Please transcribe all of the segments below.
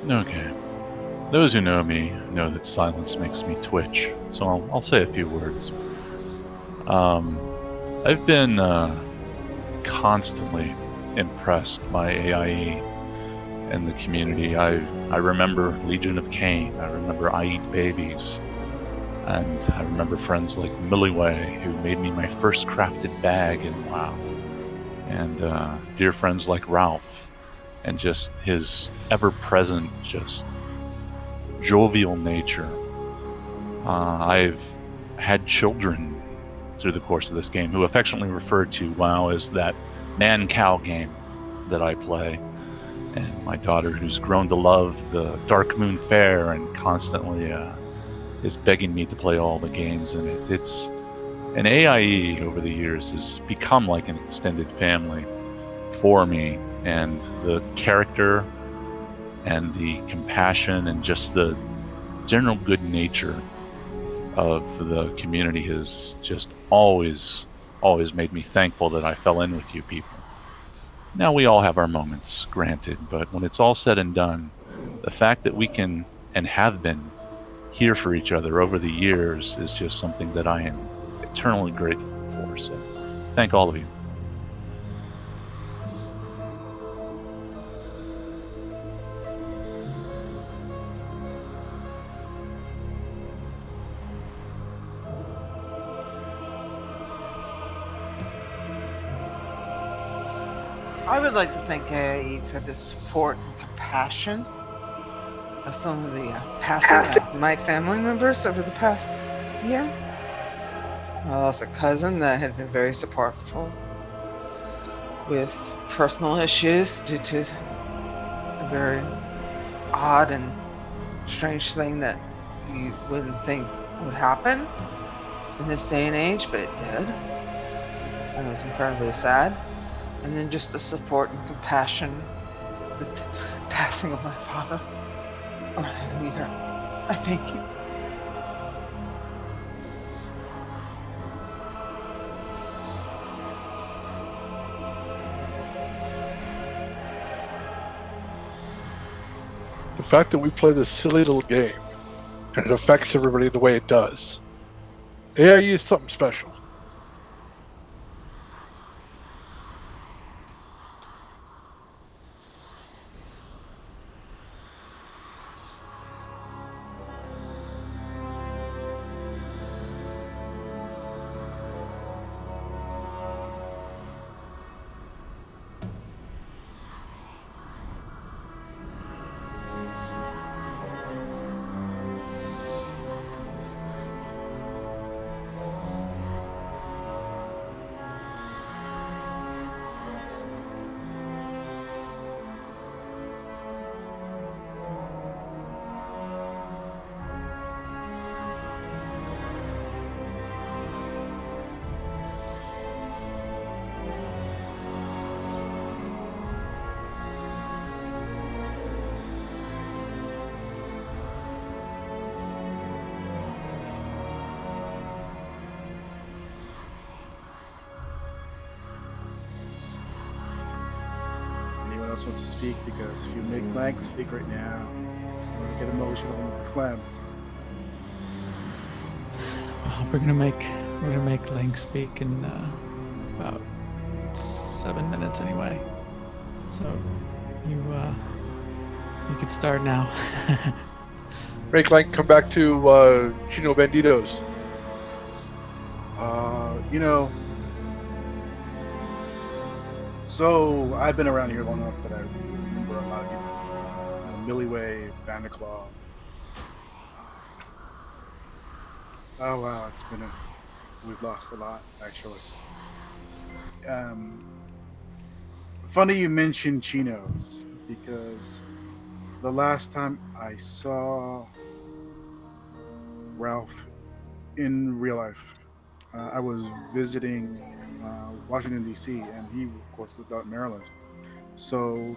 Okay. Those who know me know that silence makes me twitch, so I'll say a few words. Um, I've been constantly impressed by AIE and the community. I remember Legion of Kain. I remember I Eat Babies. And I remember friends like Milliway, who made me my first crafted bag in WoW. And dear friends like Ralph, and just his ever-present, just jovial nature. I've had children through the course of this game who affectionately refer to WoW as that man-cow game that I play. And my daughter, who's grown to love the Dark Moon Fair and constantly is begging me to play all the games in it. It's an AIE over the years has become like an extended family for me, and the character and the compassion and just the general good nature of the community has just always made me thankful that I fell in with you people. Now, we all have our moments, granted, but when it's all said and done, the fact that we can and have been here for each other over the years is just something that I am eternally grateful for. So thank all of you. I would like to thank AIE for the support and compassion of some of the passing of my family members over the past year. I lost a cousin that had been very supportful with personal issues due to a very odd and strange thing that you wouldn't think would happen in this day and age, but it did. And it was incredibly sad. And then just the support and compassion, the passing of my father, our leader. I thank you. The fact that we play this silly little game and it affects everybody the way it does. AIE is something special. Anyone else wants to speak? Because if you make Lang speak right now, it's going to get emotional and clamped. We're gonna make Link speak in about 7 minutes anyway. So you could start now. Make Lang come back to Chino Banditos. So I've been around here long enough that I remember a lot of people. Milliway, Vanderclaw. Oh wow, we've lost a lot actually. Funny you mentioned Chinos because the last time I saw Ralph in real life, I was visiting Washington D.C. and he, of course, lived out in Maryland. So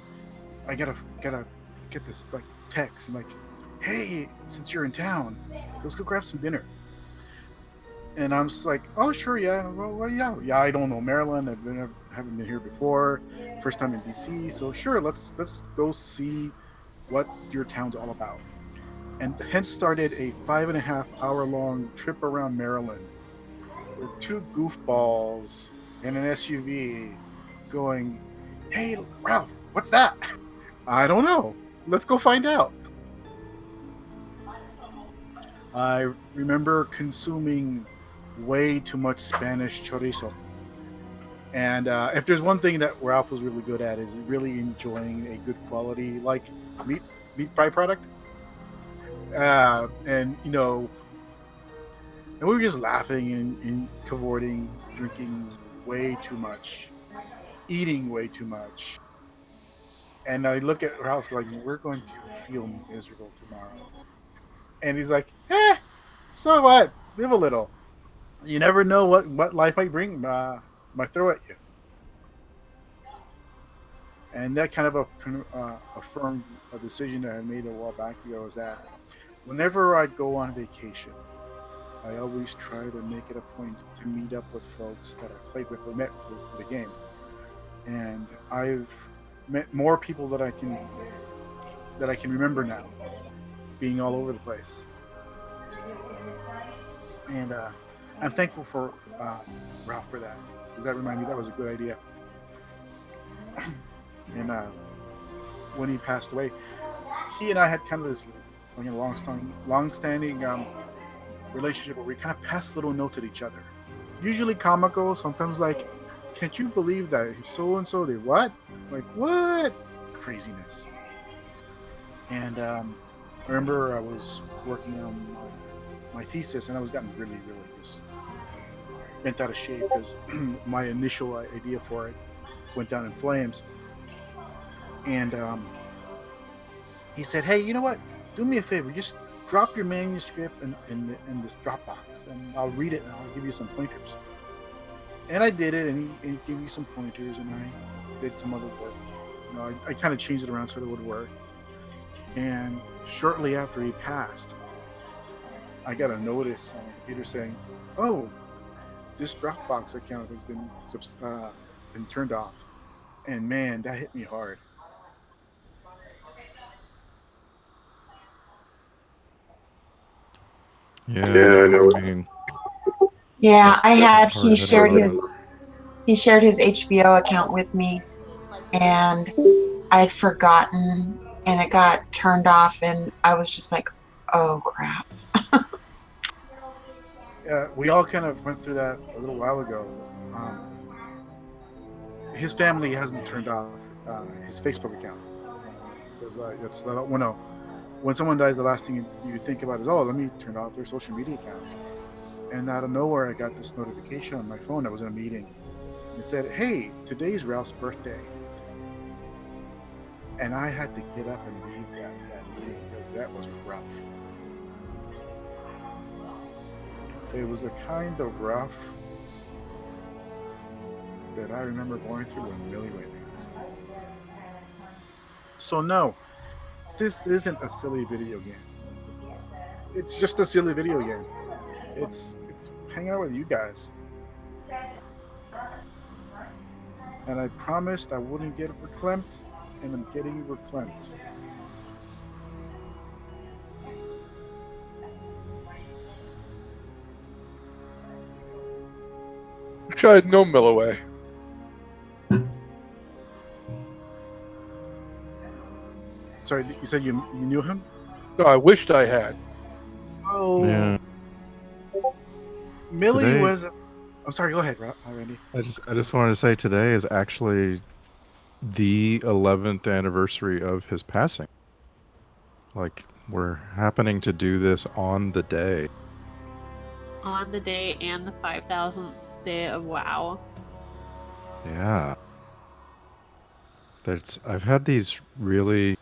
I gotta get this like text and like, hey, since you're in town, let's go grab some dinner. And I'm just like, oh sure, yeah, well yeah. I don't know Maryland. Haven't been here before. First time in DC, so sure, let's go see what your town's all about. And hence started a 5.5 hour long trip around Maryland with two goofballs in an SUV going, "Hey, Ralph, what's that?" "I don't know. Let's go find out." I remember consuming way too much Spanish chorizo. And if there's one thing that Ralph was really good at, is really enjoying a good quality meat meat byproduct. And and we were just laughing and cavorting, drinking way too much, eating way too much. And I look at Ralph like, "We're going to feel miserable tomorrow." And he's like, so what? Live a little. You never know what life might throw at you. And that kind of affirmed a decision that I made a while back ago, is that whenever I go on vacation, I always try to make it a point to meet up with folks that I played with or met for the game. And I've met more people that I can remember now, being all over the place. And I'm thankful for Ralph for that, because that reminded me that was a good idea. And when he passed away, he and I had kind of this long-standing relationship where we kind of passed little notes at each other. Usually comical, sometimes like, "Can't you believe that so and so did what?" Like, what? Craziness. And I remember I was working on my thesis, and I was getting really, really just bent out of shape because my initial idea for it went down in flames. And he said, "Hey, you know what? Do me a favor. Just drop your manuscript in this Dropbox, and I'll read it, and I'll give you some pointers." And I did it, and he gave me some pointers, and I did some other work. I kind of changed it around so that it would work. And shortly after he passed, I got a notice on the computer saying, "Oh, this Dropbox account has been turned off." And man, that hit me hard. Yeah, I know. I mean, Yeah, I had. He shared his HBO account with me, and I had forgotten, and it got turned off, and I was just like, "Oh crap!" We all kind of went through that a little while ago. His family hasn't turned off his Facebook account, because that's when someone dies, the last thing you think about is, "Oh, let me turn off their social media account." And out of nowhere, I got this notification on my phone. I was in a meeting. It said, "Hey, today's Ralph's birthday." And I had to get up and leave that meeting because that was rough. It was the kind of rough that I remember going through when Millie went past. So no, this isn't a silly video game. It's just a silly video game. It's hanging out with you guys. And I promised I wouldn't get verklempt, and I'm getting verklempt. Wish I had known Milloway. Sorry, you said you knew him? No, I wished I had. Oh, Yeah. Millie Today- was. I'm sorry. Go ahead, Randy. I just wanted to say today is actually the 11th anniversary of his passing. Like, we're happening to do this on the day. On the day and the 5,000th day of WoW. Yeah. I've had these really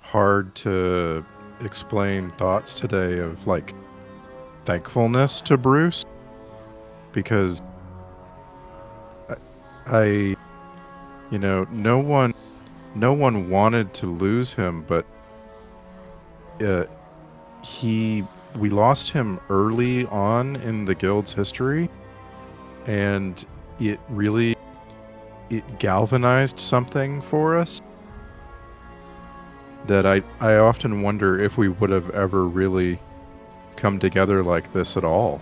hard to explain thoughts today of like thankfulness to Bruce, because I no one wanted to lose him, but we lost him early on in the guild's history, and it galvanized something for us that I often wonder if we would have ever really come together like this at all,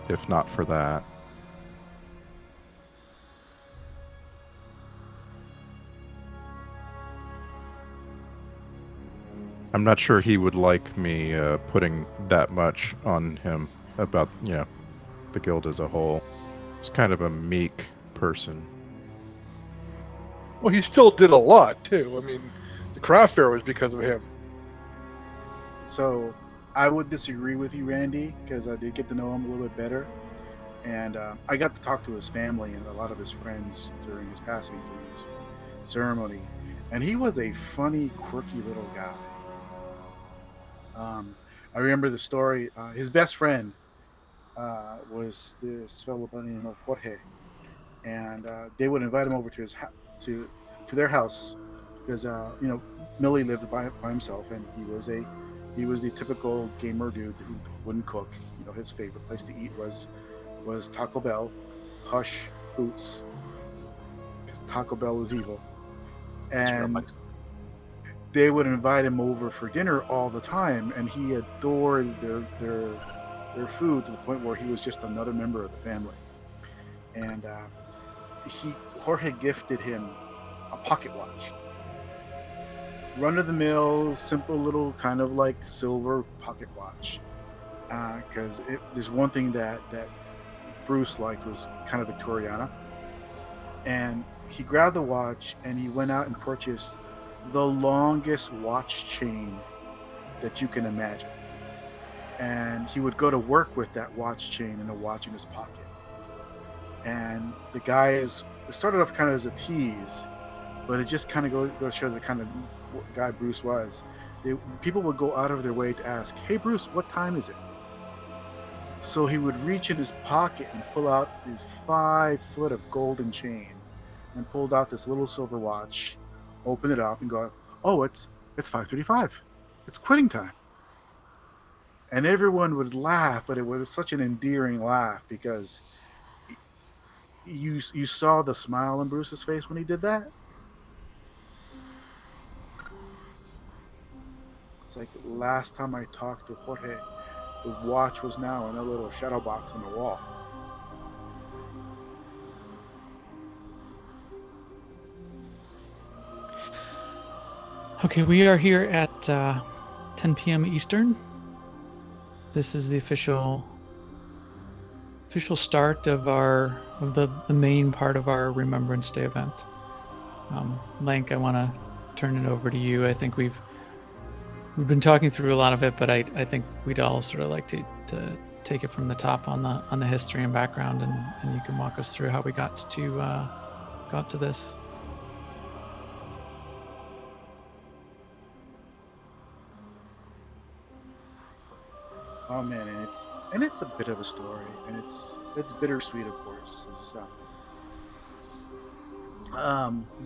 if not for that. I'm not sure he would like me putting that much on him about, the guild as a whole. He's kind of a meek person. Well, he still did a lot too. I mean, the craft fair was because of him. So I would disagree with you, Randy, because I did get to know him a little bit better, and I got to talk to his family and a lot of his friends during his passing, during his ceremony, and he was a funny, quirky little guy. I remember the story. His best friend was this fellow by the name of Jorge, and they would invite him over to to their house because Millie lived by himself, and he was the typical gamer dude who wouldn't cook. His favorite place to eat was Taco Bell, Hush, Boots, because Taco Bell is evil, and they would invite him over for dinner all the time, and he adored their food to the point where he was just another member of the family. And Jorge gifted him a pocket watch, run of the mill, simple little kind of like silver pocket watch. Because there's one thing that Bruce liked was kind of Victoriana, and he grabbed the watch and he went out and purchased the longest watch chain that you can imagine. And he would go to work with that watch chain and a watch in his pocket. And the guys, it started off kind of as a tease, but it just kind of goes to show the kind of guy Bruce was. People would go out of their way to ask, "Hey Bruce, what time is it?" So he would reach in his pocket and pull out this 5 foot of golden chain, and pulled out this little silver watch, open it up, and go, "Oh, it's 5:35. It's quitting time." And everyone would laugh, but it was such an endearing laugh because you saw the smile on Bruce's face when he did that. It's like last time I talked to Jorge, the watch was now in a little shadow box on the wall. Okay, we are here at 10 p.m. Eastern. This is the official start of the main part of our Remembrance Day event. Lank, I want to turn it over to you. I think we've been talking through a lot of it, but I think we'd all sort of like to take it from the top on the history and background, and you can walk us through how we got to this. Oh man, and it's a bit of a story, and it's bittersweet, of course.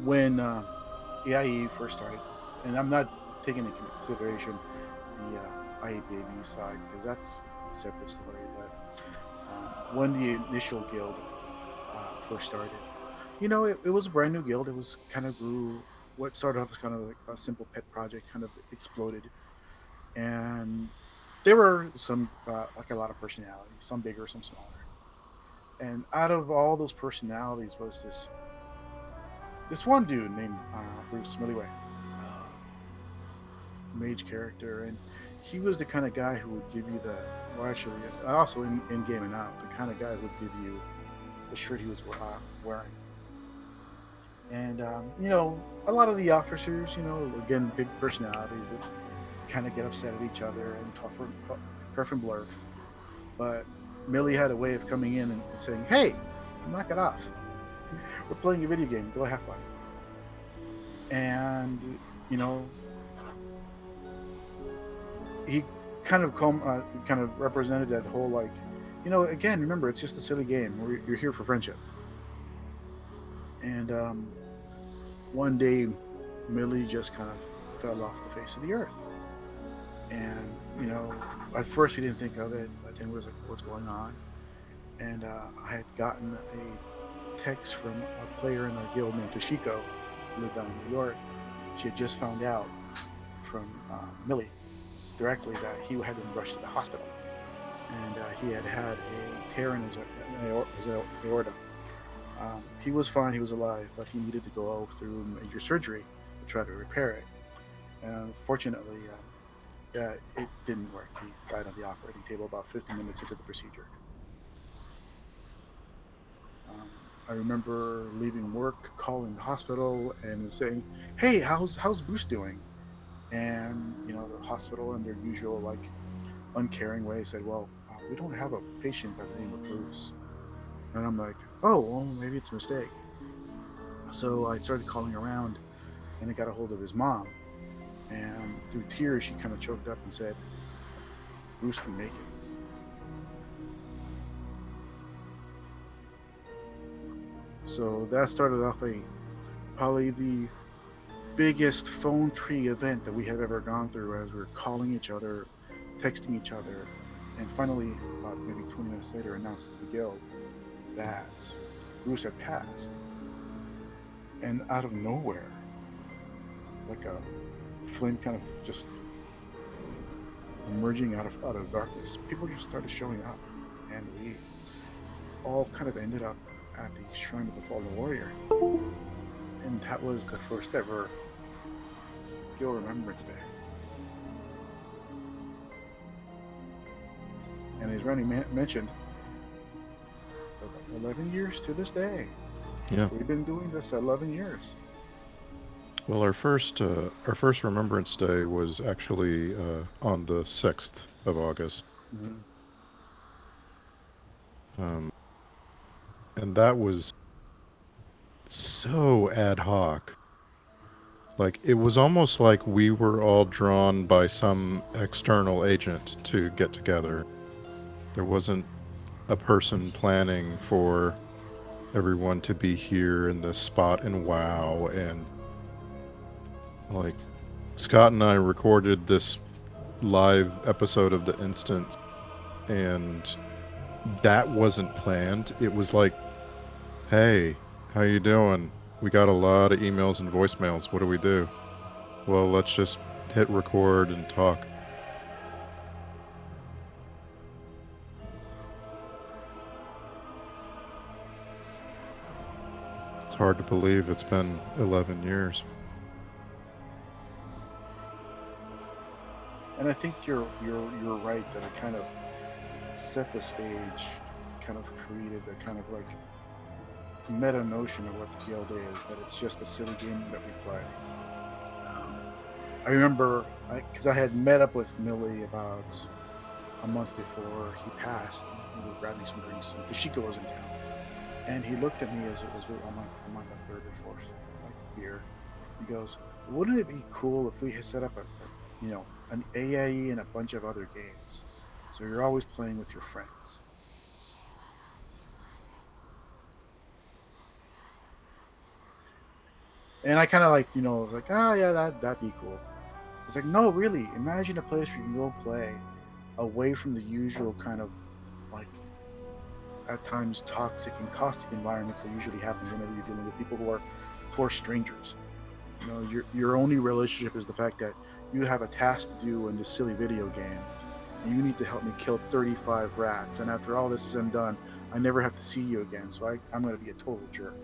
When AIE first started, and I'm not taking into consideration the AIE baby side because that's a separate story. But when the initial guild first started, it was a brand new guild. It was kind of grew. What started off as kind of like a simple pet project kind of exploded, and there were some like a lot of personalities, some bigger, some smaller. And out of all those personalities was this one dude named Bruce Milliway, mage character, and he was the kind of guy who would give you well, actually, also in game and out, the kind of guy who would give you the shirt he was wearing. And a lot of the officers, again, big personalities, would kind of get upset at each other and huff and blurf. But Millie had a way of coming in and saying, "Hey, knock it off. We're playing a video game. Go have fun." And he kind of represented that whole again, remember, it's just a silly game. You're here for friendship. And one day, Millie just kind of fell off the face of the earth. And at first we didn't think of it, but then we was like, "What's going on?" And I had gotten a text from a player in our guild named Toshiko, who lived down in New York. She had just found out Millie directly that he had been rushed to the hospital, and he had had a tear in his aorta. He was fine, he was alive, but he needed to go through major surgery to try to repair it. And fortunately, it didn't work. He died on the operating table about 50 minutes into the procedure. Um, I remember leaving work, calling the hospital, and saying, "Hey, how's Bruce doing?" And the hospital, in their usual uncaring way, said, "Well, we don't have a patient by the name of Bruce." And I'm like, "Oh, well, maybe it's a mistake." So I started calling around, and I got a hold of his mom. And through tears, she kind of choked up and said, "Bruce can make it." So that started off probably the biggest phone tree event that we have ever gone through, as we were calling each other, texting each other, and finally, about maybe 20 minutes later, announced to the guild that Bruce had passed. And out of nowhere, like a flame kind of just emerging out of darkness, people just started showing up, and we all kind of ended up at the Shrine of the Fallen Warrior, and that was the first ever Guild Remembrance Day. And as Randy mentioned, 11 years to this day. Yeah. We've been doing this 11 years. Well, our first Remembrance Day was actually on the 6th of August. Mm-hmm. And that was so ad hoc. Like, it was almost like we were all drawn by some external agent to get together. There wasn't a person planning for everyone to be here in this spot in WoW. And like, Scott and I recorded this live episode of the instance, and that wasn't planned. It was like, "Hey, how you doing? We got a lot of emails and voicemails. What do we do? Well, let's just hit record and talk." It's hard to believe it's been 11 years. And I think you're right that it kind of set the stage, kind of created a kind of meta notion of what the guild is, that it's just a silly game that we play. I remember, because I had met up with Millie about a month before he passed. We were grabbing some drinks, and Dashika was in town. And he looked at me as it was on my third or fourth beer. He goes, "Wouldn't it be cool if we had set up an AIE and a bunch of other games, so you're always playing with your friends?" And I kind of oh yeah, that'd be cool. It's like, no, really, imagine a place where you can go play away from the usual kind of like at times toxic and caustic environments that usually happen whenever you're dealing with people who are strangers. Your only relationship is the fact that you have a task to do in this silly video game, and you need to help me kill 35 rats. And after all this is done, I never have to see you again. So I'm going to be a total jerk.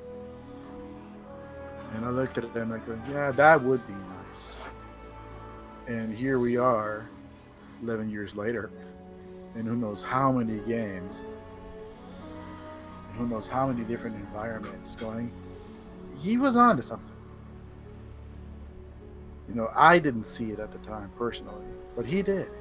And I looked at them and I go, yeah, that would be nice. And here we are, 11 years later, and who knows how many games, and who knows how many different environments going. He was on to something. I didn't see it at the time personally, but he did.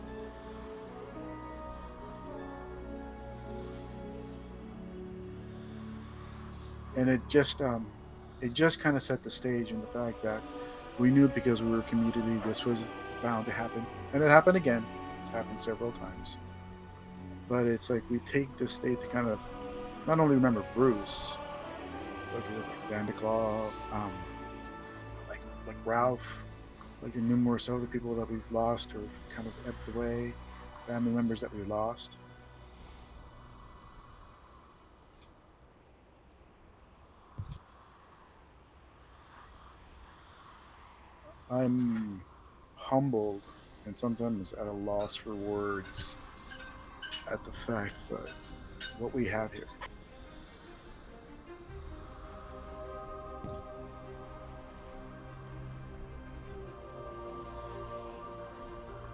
And it just kind of set the stage in the fact that we knew, because we were a community, this was bound to happen, and it happened again. It's happened several times. But it's like we take this state to kind of not only remember Bruce, like is it like Vandaclaw, like Ralph, like the numerous other people that we've lost or kind of ebbed away, family members that we lost. I'm humbled and sometimes at a loss for words at the fact that what we have here.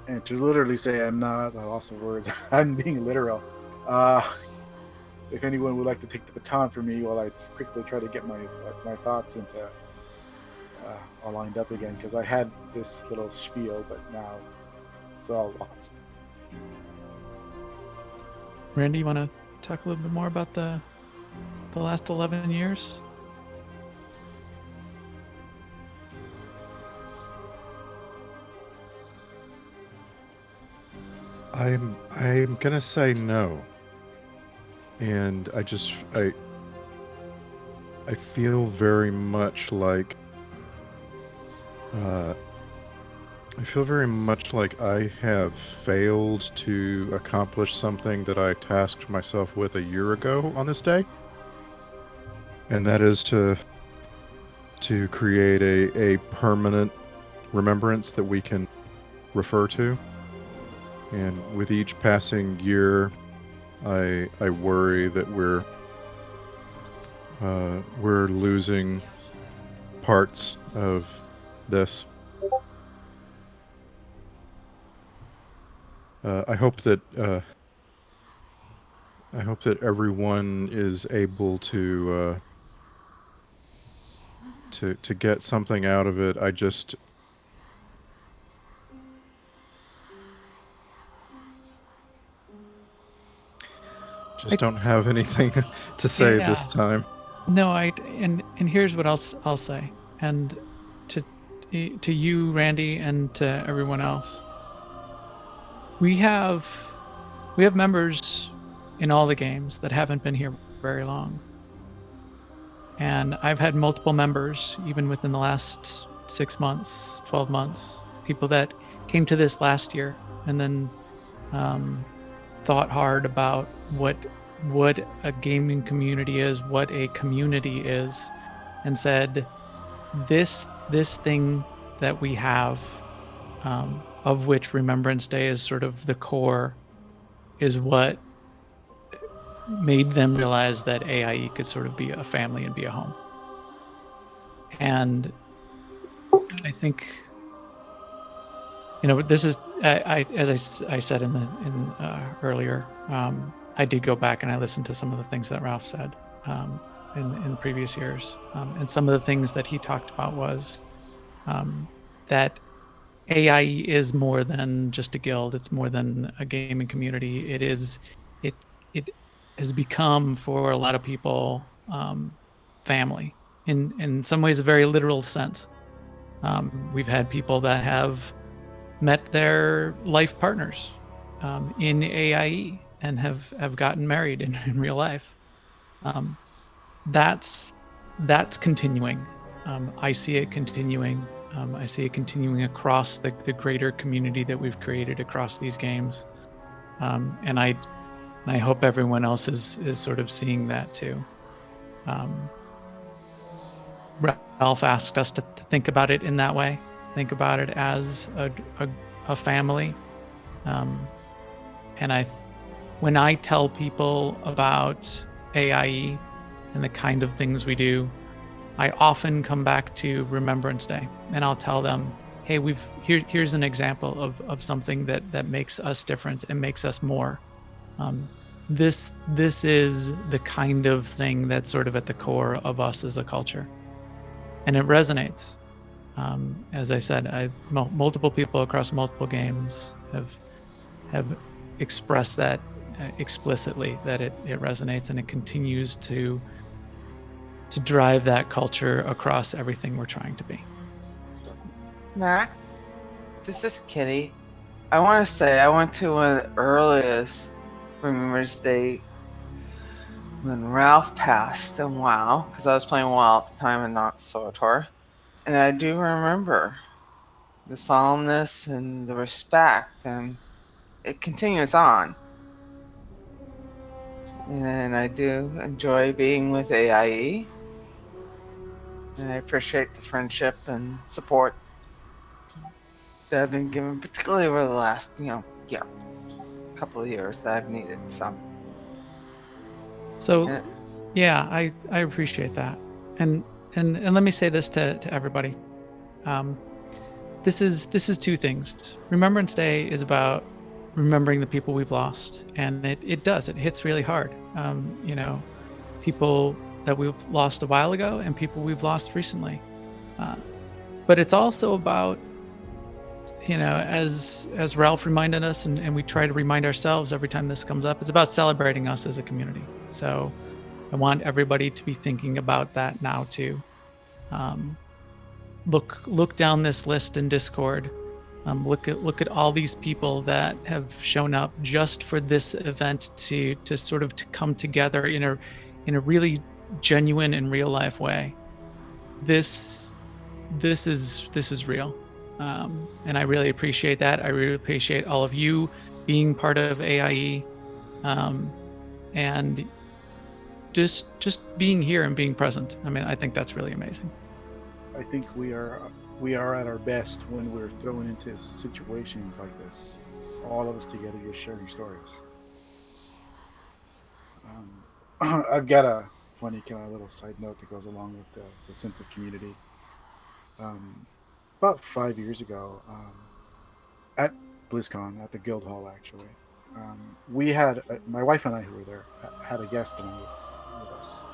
And to literally say I'm not at a loss of words, I'm being literal. If anyone would like to take the baton from me while I quickly try to get my thoughts into all lined up again, because I had this little spiel, but now it's all lost. Randy, you want to talk a little bit more about the last 11 years? I'm gonna say no. And I feel very much like I have failed to accomplish something that I tasked myself with a year ago on this day. And that is to create a permanent remembrance that we can refer to. And with each passing year, I worry that we're losing parts of this. I hope that everyone is able to get something out of it. I just don't have anything to say this time. No, and here's what I'll say, and to you, Randy, and to everyone else. We have members in all the games that haven't been here very long. And I've had multiple members, even within the last 6 months, 12 months, people that came to this last year and then thought hard about what a gaming community is, what a community is, and said, this thing that we have, of which Remembrance Day is sort of the core, is what made them realize that AIE could sort of be a family and be a home. And I think, this is, as I said in earlier, I did go back and I listened to some of the things that Ralph said in previous years, and some of the things that he talked about was that AIE is more than just a guild. It's more than a gaming community. It has become, for a lot of people, family in some ways, a very literal sense. We've had people that have met their life partners in AIE and have gotten married in real life. That's continuing. I see it continuing. I see it continuing across the greater community that we've created across these games. And I hope everyone else is sort of seeing that too. Ralph asked us to think about it in that way. Think about it as a family. And when I tell people about AIE and the kind of things we do, I often come back to Remembrance Day, and I'll tell them, hey, here's an example of something that makes us different and makes us more. This is the kind of thing that's sort of at the core of us as a culture, and it resonates. As I said, multiple people across multiple games have expressed that explicitly, that it resonates, and it continues to drive that culture across everything we're trying to be. Mac, this is Kitty. I want to say I went to one of the earliest Remembrance Day when Ralph passed in WoW, because I was playing WoW at the time and not SWTOR. And I do remember the solemnness and the respect, and it continues on. And I do enjoy being with AIE. And I appreciate the friendship and support. that I've been given, particularly over the last, couple of years that I've needed some. So, And yeah, I appreciate that, and let me say this to everybody. Um, this is two things. Remembrance Day is about remembering the people we've lost, and it hits really hard. People that we've lost a while ago and people we've lost recently. Uh, but it's also about, as Ralph reminded us, and we try to remind ourselves every time this comes up, it's about celebrating us as a community. So I want everybody to be thinking about that now too. Um, look down this list in Discord. Look at all these people that have shown up just for this event to sort of to come together in a really genuine and real life way. This this is real, and I really appreciate that. I really appreciate all of you being part of AIE, and just being here and being present. I mean, I think that's really amazing. I think we are at our best when we're thrown into situations like this, all of us together, just sharing stories. I've got a funny kind of little side note that goes along with the sense of community. Um, about 5 years ago, at BlizzCon at the Guild Hall, actually, we had my wife and I who were there had a guest along with us,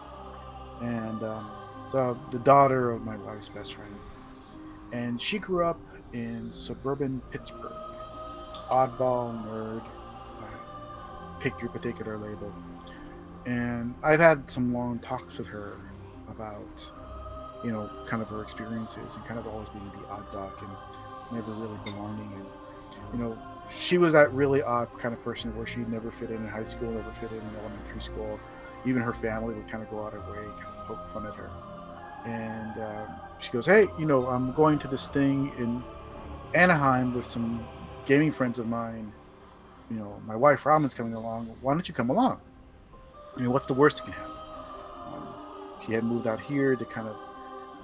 and so the daughter of my wife's best friend, and she grew up in suburban Pittsburgh, oddball nerd, pick your particular label. And I've had some long talks with her about, kind of her experiences and kind of always being the odd duck and never really belonging. And, you know, she was that really odd kind of person where she never fit in high school, never fit in elementary school. Even her family would kind of go out of her way and kind of poke fun at her. And she goes, "Hey, I'm going to this thing in Anaheim with some gaming friends of mine. My wife Robin's coming along. Why don't you come along? I mean, what's the worst that can happen?" Um, she had moved out here to kind of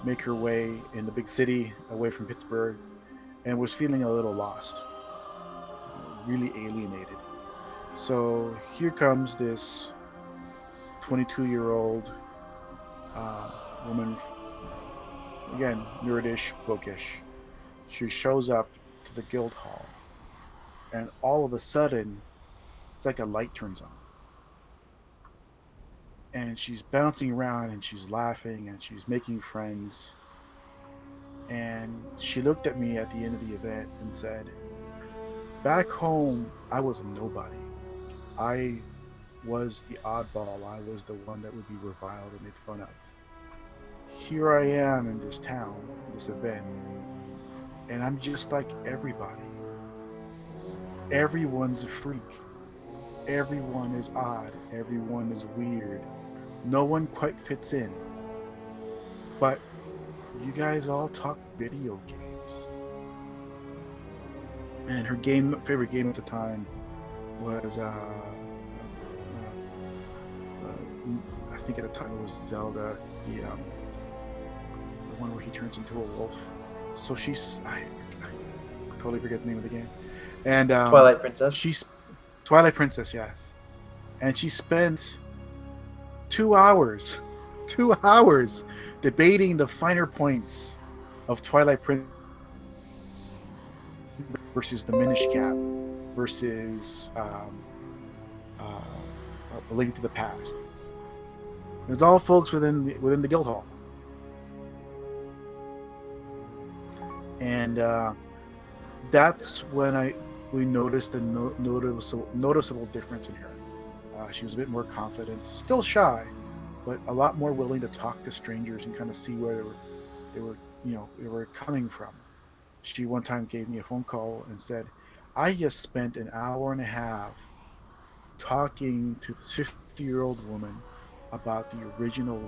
make her way in the big city away from Pittsburgh and was feeling a little lost, really alienated. So here comes this 22-year-old uh, woman, again, nerdish, bookish. She shows up to the guild hall, and all of a sudden, it's like a light turns on. And she's bouncing around and she's laughing and she's making friends. And she looked at me at the end of the event and said, "Back home, I was a nobody. I was the oddball. I was the one that would be reviled and made fun of. Here I am in this town, this event, and I'm just like everybody. Everyone's a freak. Everyone is odd. Everyone is weird. No one quite fits in. But you guys all talk video games." And her favorite game at the time was I think at the time it was Zelda, the one where he turns into a wolf. So I totally forget the name of the game. And Twilight Princess. She's Twilight Princess, yes. And she spent 2 hours, 2 hours debating the finer points of Twilight Princess versus the Minish Cap versus A Link to the Past. It's all folks within the guild hall, and that's when we noticed a noticeable difference in her. She was a bit more confident, still shy, but a lot more willing to talk to strangers and kind of see where they were coming from. She one time gave me a phone call and said, "I just spent an hour and a half talking to this 50-year-old woman about the original,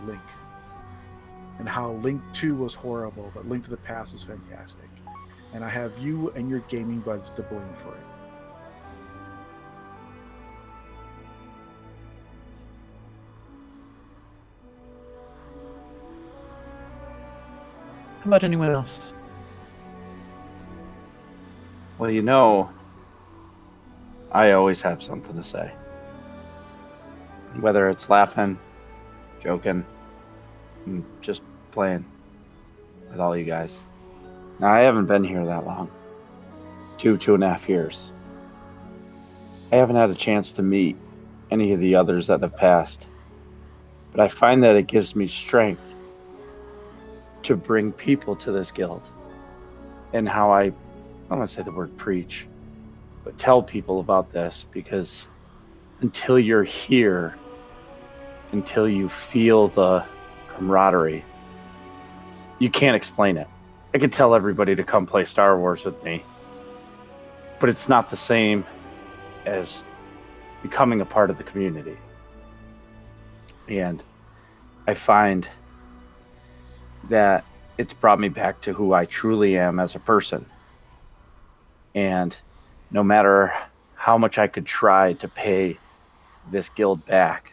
Link, and how Link 2 was horrible, but Link to the Past was fantastic. And I have you and your gaming buds to blame for it." How about anyone else? Well, you know, I always have something to say. Whether it's laughing, joking, just playing with all you guys. Now, I haven't been here that long. 2.5 years. I haven't had a chance to meet any of the others that have passed. But I find that it gives me strength to bring people to this guild. And how I don't want to say the word preach, but tell people about this, because until you're here, until you feel the camaraderie, you can't explain it. I could tell everybody to come play Star Wars with me, but it's not the same as becoming a part of the community. And I find that it's brought me back to who I truly am as a person. And no matter how much I could try to pay this guild back,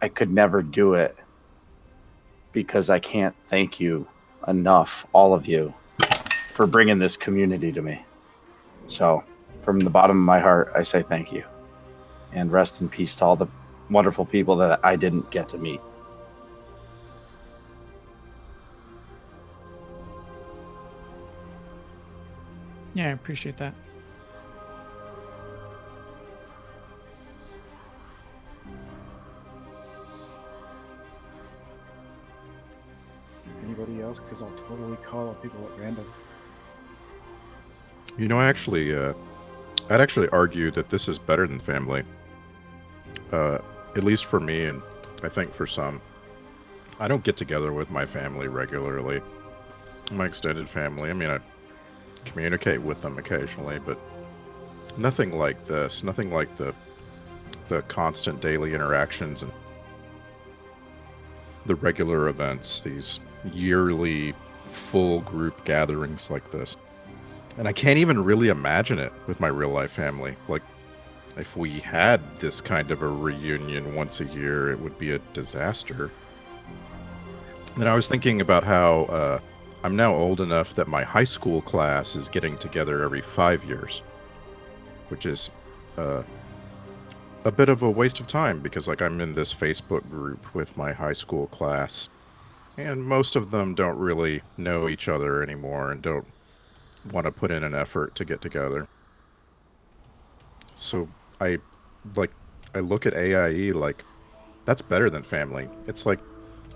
I could never do it, because I can't thank you enough, all of you, for bringing this community to me. So, from the bottom of my heart, I say thank you. And rest in peace to all the wonderful people that I didn't get to meet. Yeah, I appreciate that. Anybody else? Because I'll totally call up people at random. You know, I'd actually argue that this is better than family. At least for me, and I think for some. I don't get together with my family regularly. My extended family, I mean, I communicate with them occasionally, but nothing like this. Nothing like the constant daily interactions and the regular events, these yearly full group gatherings like this. And I can't even really imagine it with my real life family. Like, if we had this kind of a reunion once a year, it would be a disaster. And I was thinking about how I'm now old enough that my high school class is getting together every 5 years, which is a bit of a waste of time, because like I'm in this Facebook group with my high school class, and most of them don't really know each other anymore and don't want to put in an effort to get together. So I look at AIE like that's better than family. It's like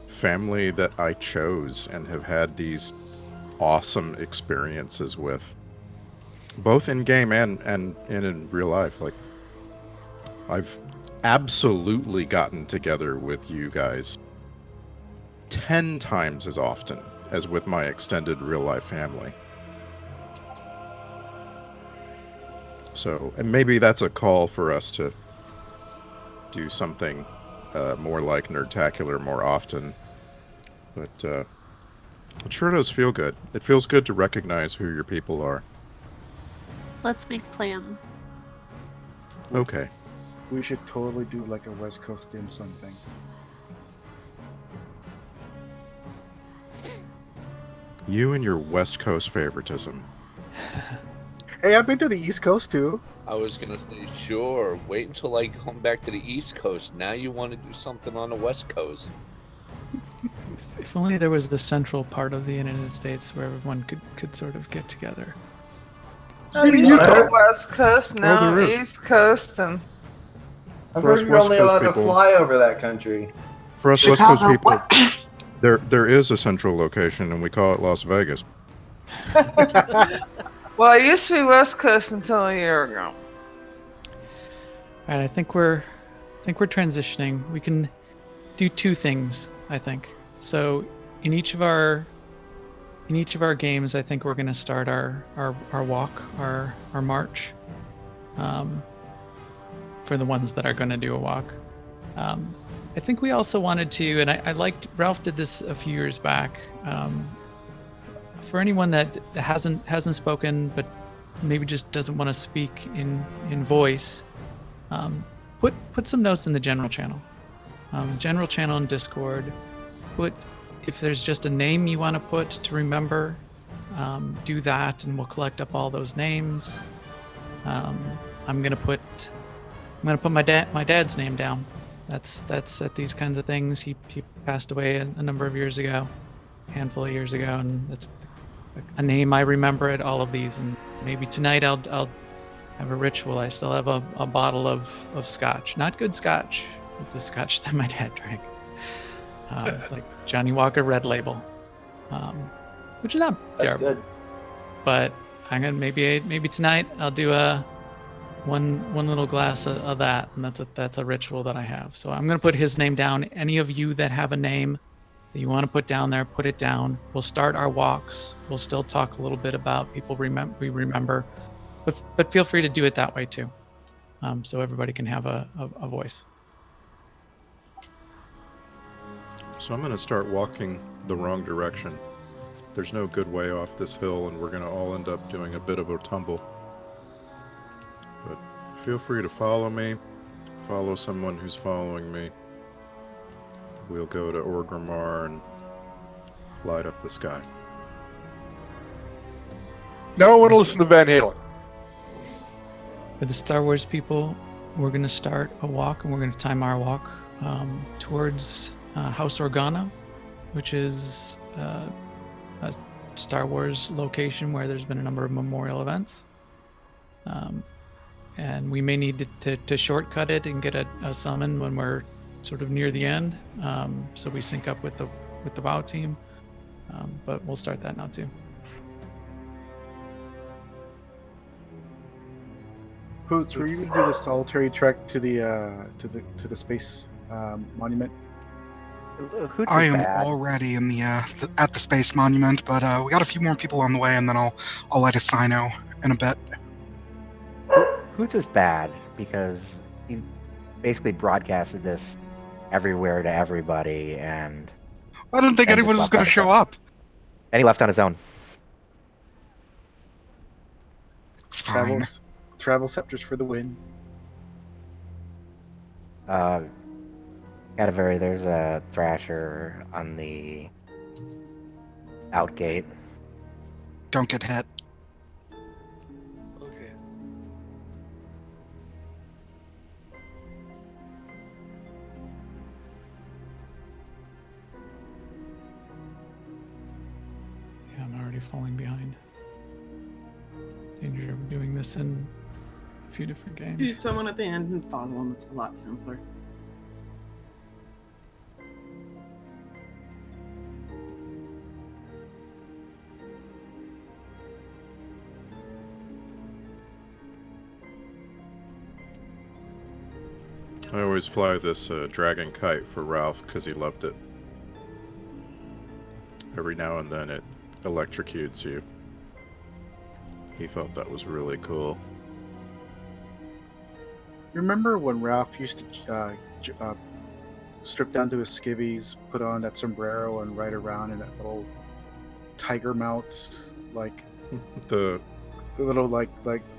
family that I chose and have had these awesome experiences with, both in game and in real life. Like, I've absolutely gotten together with you guys 10 times as often as with my extended real life family. So, and maybe that's a call for us to do something more like Nerdtacular more often. But it sure does feel good. It feels good to recognize who your people are. Let's make plans. Okay. We should totally do like a West Coast dim sum thing. You and your West Coast favoritism. Hey, I've been to the East Coast too. I was gonna say, sure. Wait until I come back to the East Coast. Now you want to do something on the West Coast. If only there was the central part of the United States where everyone could sort of get together. Used to West Coast, now there is. East Coast, and I've For us heard you're West only Coast allowed to people- fly over that country. For us West Coast Chicago, people, what? there is a central location, and we call it Las Vegas. well, it used to be West Coast until a year ago. All right, I think we're transitioning. We can do two things, I think. So in each of our games, I think we're going to start our walk, our march. For the ones that are going to do a walk. I think we also wanted to, and I liked, Ralph did this a few years back. For anyone that hasn't spoken, but maybe just doesn't want to speak in voice, put some notes in the general channel. General channel in Discord. If there's just a name you want to put to remember, do that, and we'll collect up all those names. I'm gonna put my dad's name down. That's at these kinds of things. He passed away a number of years ago, a handful of years ago, and that's a name I remember at all of these. And maybe tonight I'll have a ritual. I still have a bottle of scotch, not good scotch. It's the scotch that my dad drank, like Johnny Walker Red Label, which is not That's terrible. good. But I'm gonna maybe tonight I'll do one little glass of that, and that's a ritual that I have. So I'm gonna put his name down. Any of you that have a name that you want to put down there, put it down. We'll start our walks. We'll still talk a little bit about people we remember, but feel free to do it that way too, so everybody can have a voice. So I'm going to start walking the wrong direction. There's no good way off this hill, and we're going to all end up doing a bit of a tumble. But feel free to follow me, follow someone who's following me. We'll go to Orgrimmar and light up the sky. No one will listen to Van Halen. For the Star Wars people, we're going to start a walk, and we're going to time our walk towards House Organa, which is a Star Wars location where there's been a number of memorial events. And we may need to shortcut it and get a summon when we're sort of near the end, so we sync up with the WoW team. But we'll start that now too. Hoots, were you gonna do the solitary trek to the space monument? I am already in the at the space monument, but we got a few more people on the way, and then I'll light a Sino in a bit. Hoots is bad because he basically broadcasted this everywhere to everybody, and I didn't think anyone was going to show up. And he left on his own. It's fine. Travel scepters for the win. Cadaver, there's a Thrasher on the out gate. Don't get hit. Okay. Yeah, I'm already falling behind. Danger of doing this in a few different games. Do someone at the end and follow them. It's a lot simpler. I always fly this dragon kite for Ralph because he loved it. Every now and then it electrocutes you. He thought that was really cool. Remember when Ralph used to strip down to his skivvies, put on that sombrero, and ride around in that little tiger mount, like the little like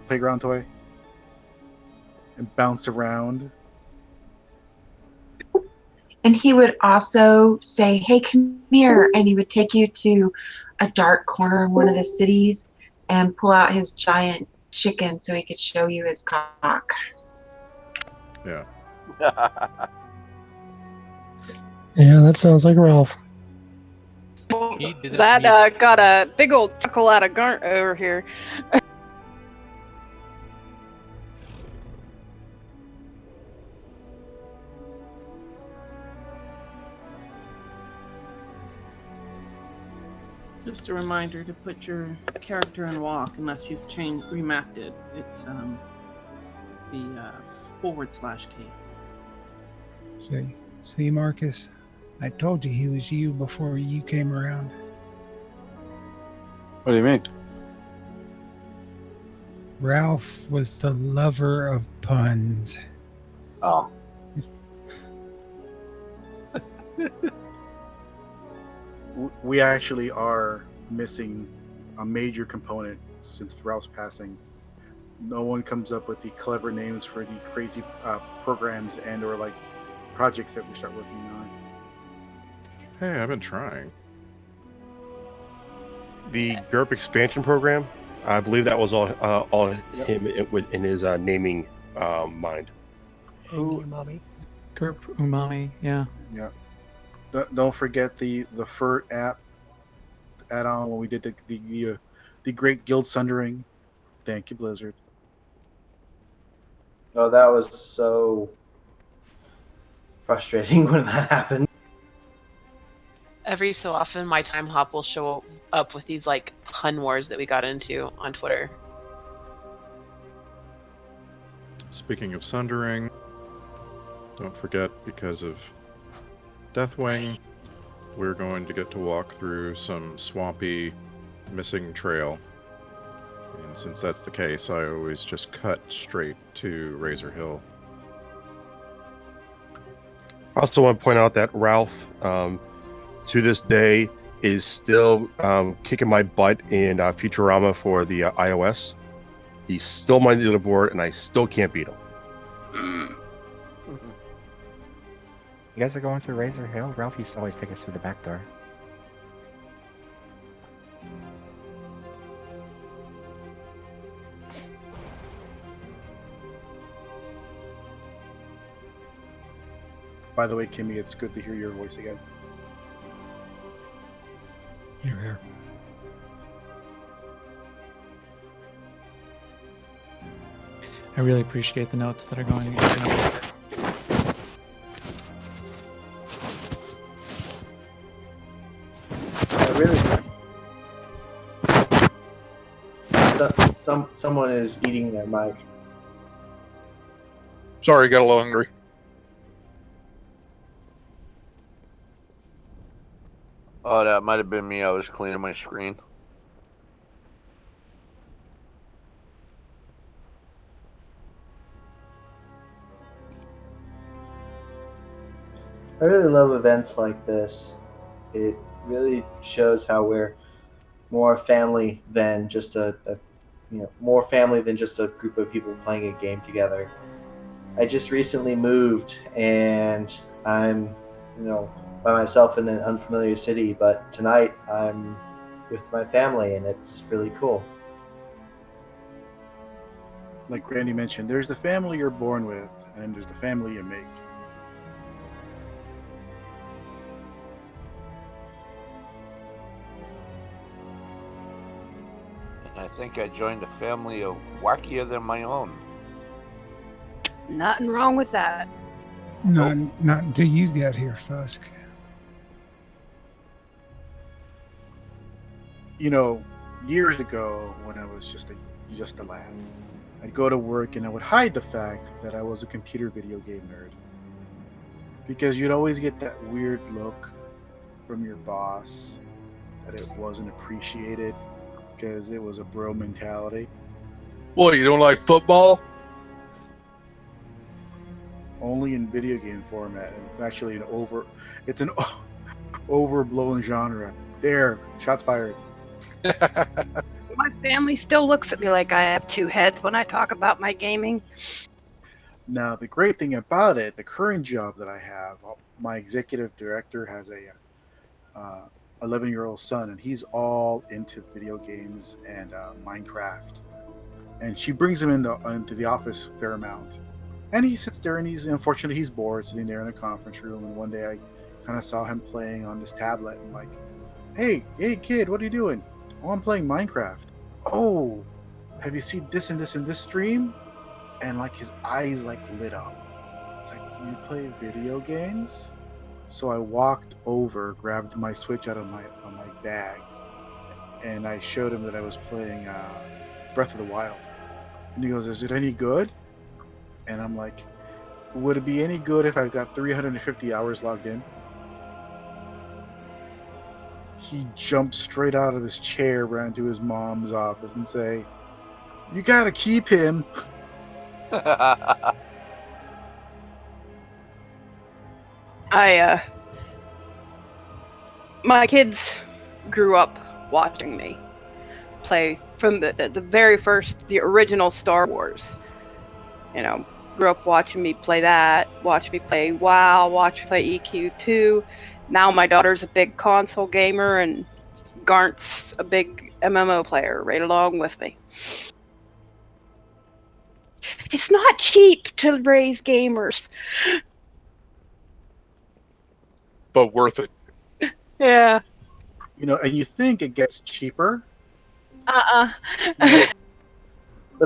playground toy, and bounce around? And he would also say, "Hey, come here," and he would take you to a dark corner in one of the cities and pull out his giant chicken so he could show you his cock. Yeah. Yeah, that sounds like Ralph. That got a big old chuckle out of Garnt over here. Just a reminder to put your character in walk unless you've remapped it. It's the /K. See, Marcus, I told you he was you before you came around. What do you mean? Ralph was the lover of puns. Oh. We actually are missing a major component since Ralph's passing. No one comes up with the clever names for the crazy programs and or like projects that we start working on. Hey, I've been trying. the GURP expansion program. I believe that was all him in his naming mind. Umami. GURP Umami, yeah. Yeah. Don't forget the FERT add-on when we did the Great Guild Sundering. Thank you, Blizzard. Oh, that was so frustrating when that happened. Every so often, my time hop will show up with these like pun wars that we got into on Twitter. Speaking of sundering, don't forget, because of Deathwing, we're going to get to walk through some swampy, missing trail. And since that's the case, I always just cut straight to Razor Hill. I also want to point out that Ralph, to this day, is still kicking my butt in Futurama for the iOS. He's still my leaderboard, and I still can't beat him. You guys are going through Razor Hill? Ralph used to always take us through the back door. By the way, Kimmy, it's good to hear your voice again. You're here. I really appreciate the notes that are going. Someone is eating their mic. Sorry, got a little hungry. Oh, that might have been me. I was cleaning my screen. I really love events like this. It really shows how we're more family than just more family than just a group of people playing a game together. I just recently moved and I'm, by myself in an unfamiliar city, but tonight I'm with my family and it's really cool. Like Randy mentioned, there's the family you're born with, and then there's the family you make. I think I joined a family of wackier than my own. Nothing wrong with that. Not until you got here, Fusk. Years ago, when I was just a lad, I'd go to work and I would hide the fact that I was a computer video game nerd. Because you'd always get that weird look from your boss that it wasn't appreciated because it was a bro mentality. Well, you don't like football? Only in video game format, and it's actually an overblown genre. There, shots fired. My family still looks at me like I have two heads when I talk about my gaming. Now, the great thing about it, the current job that I have, my executive director has a 11-year-old son, and he's all into video games and Minecraft. And she brings him into the office a fair amount. And he sits there, and unfortunately he's bored sitting there in a conference room. And one day I kind of saw him playing on this tablet. And I'm like, hey kid, what are you doing? Oh, I'm playing Minecraft. Oh, have you seen this and this and this stream? And like his eyes like lit up. It's like, you play video games? So I walked over, grabbed my Switch out of my bag, and I showed him that I was playing Breath of the Wild. And he goes, is it any good? And I'm like, would it be any good if I've got 350 hours logged in? He jumped straight out of his chair, ran to his mom's office and say, you gotta keep him. My kids grew up watching me play from the very first, the original Star Wars. Grew up watching me play that, watch me play WoW, watch me play EQ2. Now my daughter's a big console gamer, and Garnt's a big MMO player right along with me. It's not cheap to raise gamers. But worth it. Yeah. You know, and you think it gets cheaper. But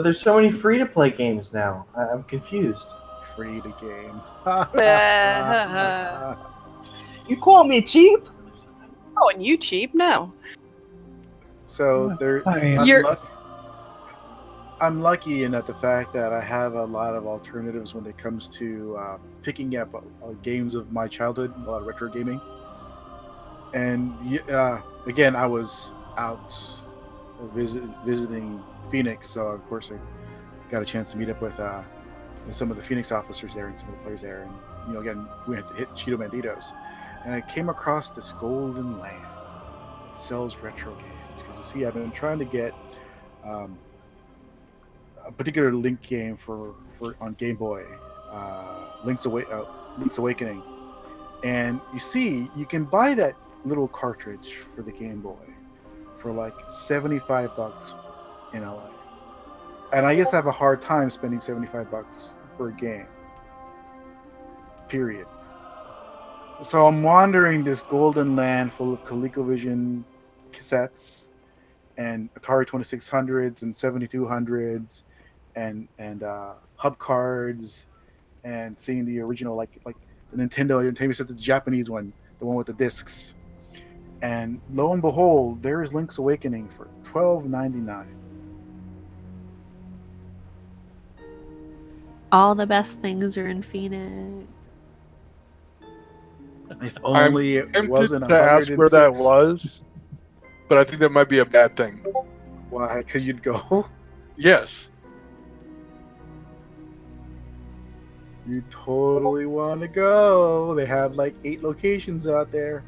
there's so many free-to-play games now. I'm confused. Free to game. You call me cheap? Oh, and you cheap? No. So You're- I'm lucky in that the fact that I have a lot of alternatives when it comes to picking up games of my childhood, a lot of retro gaming. And again, I was out visiting Phoenix, so of course I got a chance to meet up with some of the Phoenix officers there and some of the players there. And again, we had to hit Cheeto Banditos, and I came across this Golden Land that sells retro games. Because you see, I've been trying to get a particular Link game for on Game Boy, Link's Awakening, and you see, you can buy that little cartridge for the Game Boy for like $75 in LA. And I guess I have a hard time spending $75 for a game. Period. So I'm wandering this golden land full of ColecoVision cassettes and Atari 2600s and 7200s and hub cards, and seeing the original like the Nintendo said the Japanese one, the one with the discs. And lo and behold, there is Link's Awakening for $12.99. All the best things are in Phoenix. If only it tempted wasn't to ask where that 106. was, but I think that might be a bad thing. Why? Because you'd go? Yes. You totally want to go. They have like 8 locations out there.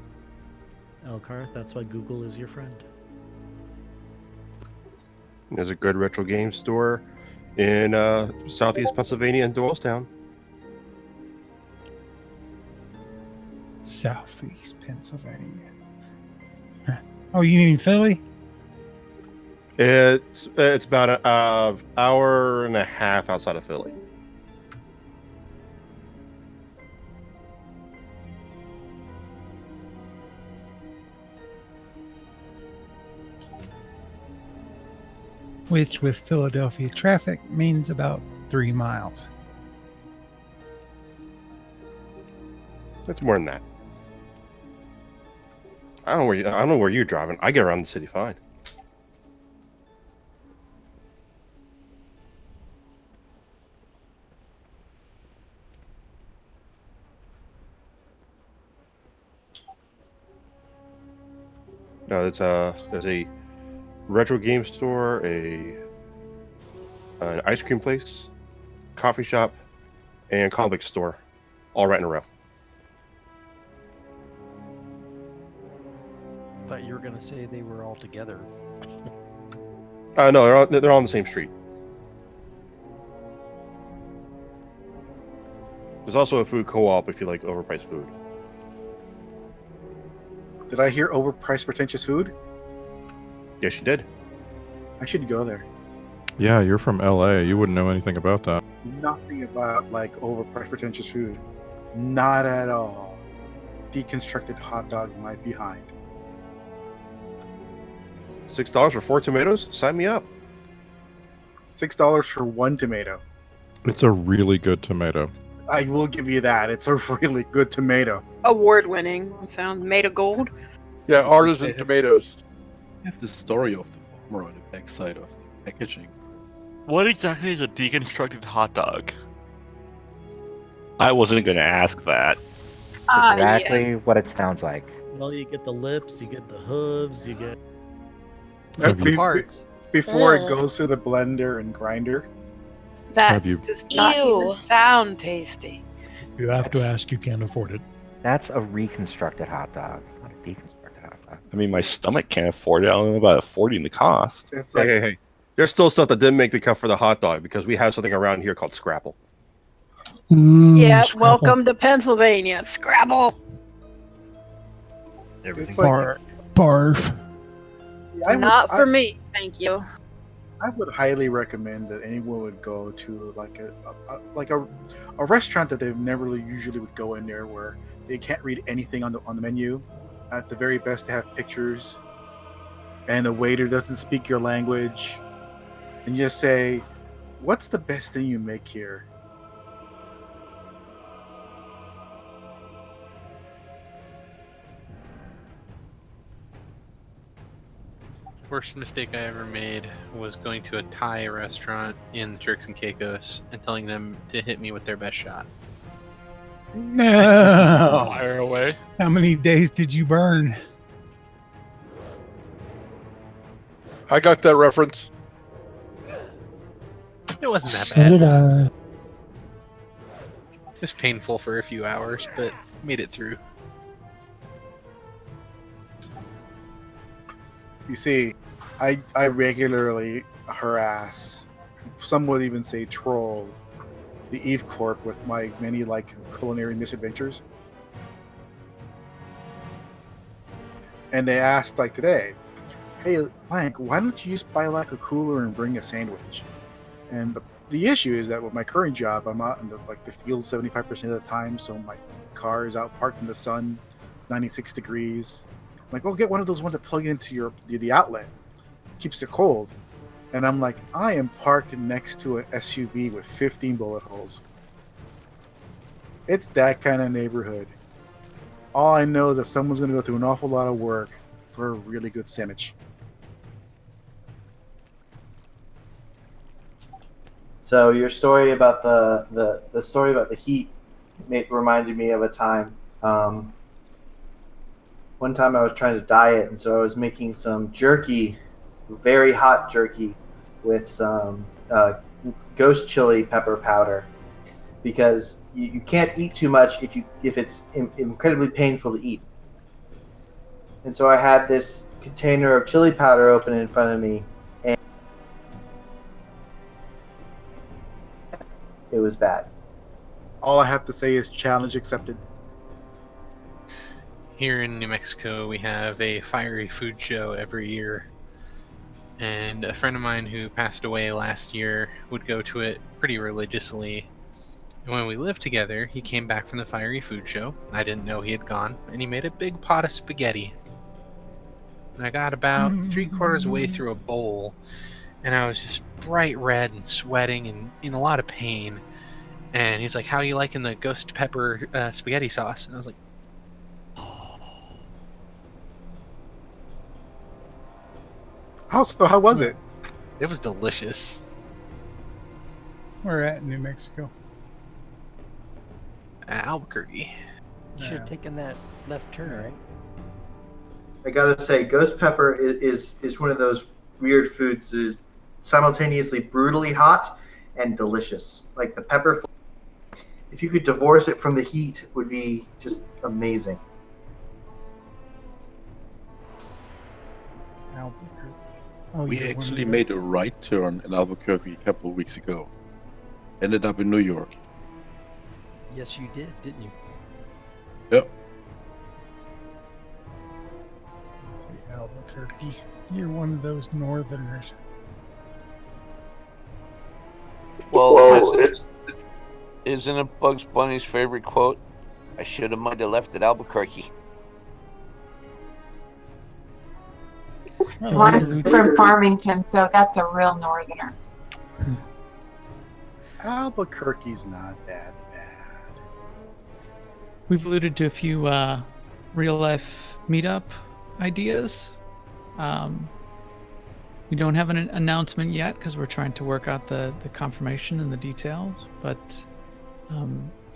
Elkarth, that's why Google is your friend. There's a good retro game store in southeast Pennsylvania in Doylestown. Southeast Pennsylvania. Huh. Oh, you mean Philly? It's about an hour and a half outside of Philly. Which with Philadelphia traffic means about 3 miles. It's more than that. I don't know where you're driving. I get around the city fine. No, there's a retro game store, an ice cream place, coffee shop, and comic store, all right in a row. Thought you were gonna say they were all together. No, they're all on the same street. There's also a food co-op if you like overpriced food. Did I hear overpriced pretentious food? Yes, you did. I should go there. Yeah, you're from LA. You wouldn't know anything about that. Nothing about like overpriced pretentious food. Not at all. Deconstructed hot dog might behind. $6 for 4 tomatoes? Sign me up. $6 for 1 tomato. It's a really good tomato. I will give you that. It's a really good tomato. Award-winning. Sounds made of gold. Yeah, artisan tomatoes. Have the story of the farmer on the backside of the packaging. What exactly is a deconstructed hot dog? I wasn't going to ask that. Exactly what it sounds like. Well, you get the lips, you get the hooves, you get Have the you- parts. Before it Ugh. goes through the blender and grinder. That Have you- does not even sound tasty. You have to ask, you can't afford it. That's a reconstructed hot dog, not a deconstructed hot dog. I mean, my stomach can't afford it. I don't know about affording the cost. It's Hey. There's still stuff that didn't make the cut for the hot dog because we have something around here called Scrapple. Yeah, welcome to Pennsylvania. Scrabble. Everything. It's like- Barf. Not for me, thank you. I would highly recommend that anyone would go to a restaurant that they never really usually would go in there, where they can't read anything on the menu. At the very best, they have pictures, and the waiter doesn't speak your language, and you just say, "What's the best thing you make here?" Worst mistake I ever made was going to a Thai restaurant in the Turks and Caicos and telling them to hit me with their best shot. No. Fire away. How many days did you burn? I got that reference. It wasn't that So bad. did I. It was painful for a few hours, but made it through. You see, I regularly harass, some would even say troll, the Eve Corp with my many culinary misadventures. And they asked today, "Hey, Blank, why don't you just buy a cooler and bring a sandwich?" And the issue is that with my current job, I'm out in the field 75% of the time, so my car is out parked in the sun. It's 96 degrees. I'm like, well, get one of those ones that plug into the outlet. Keeps it cold. And I'm like, I am parked next to an SUV with 15 bullet holes. It's that kind of neighborhood. All I know is that someone's going to go through an awful lot of work for a really good sandwich. So your story about the story about the heat reminded me of a time. One time I was trying to diet, and so I was making some jerky, very hot jerky, with some ghost chili pepper powder, because you can't eat too much if it's incredibly painful to eat. And so I had this container of chili powder open in front of me, and it was bad. All I have to say is challenge accepted. Here in New Mexico, we have a fiery food show every year. And a friend of mine who passed away last year would go to it pretty religiously. And when we lived together, he came back from the fiery food show. I didn't know he had gone, and he made a big pot of spaghetti. And I got about 3/4 way through a bowl, and I was just bright red and sweating and in a lot of pain. And he's like, "How you liking the ghost pepper spaghetti sauce?" And I was like, How was it? It was delicious. We're at New Mexico. Albuquerque. You should have taken that left turn, right? I gotta say, ghost pepper is one of those weird foods that is simultaneously brutally hot and delicious. Like the pepper, if you could divorce it from the heat, would be just amazing. Albuquerque. We actually made a right turn in Albuquerque a couple of weeks ago. Ended up in New York. Yes, you did, didn't you? Yep. Say Albuquerque. You're one of those northerners. Well, isn't it Bugs Bunny's favorite quote? I should have might have left at Albuquerque. Well, I'm from Farmington, so that's a real northerner. Albuquerque's not that bad. We've alluded to a few real life meetup ideas. We don't have an announcement yet because we're trying to work out the confirmation and the details, but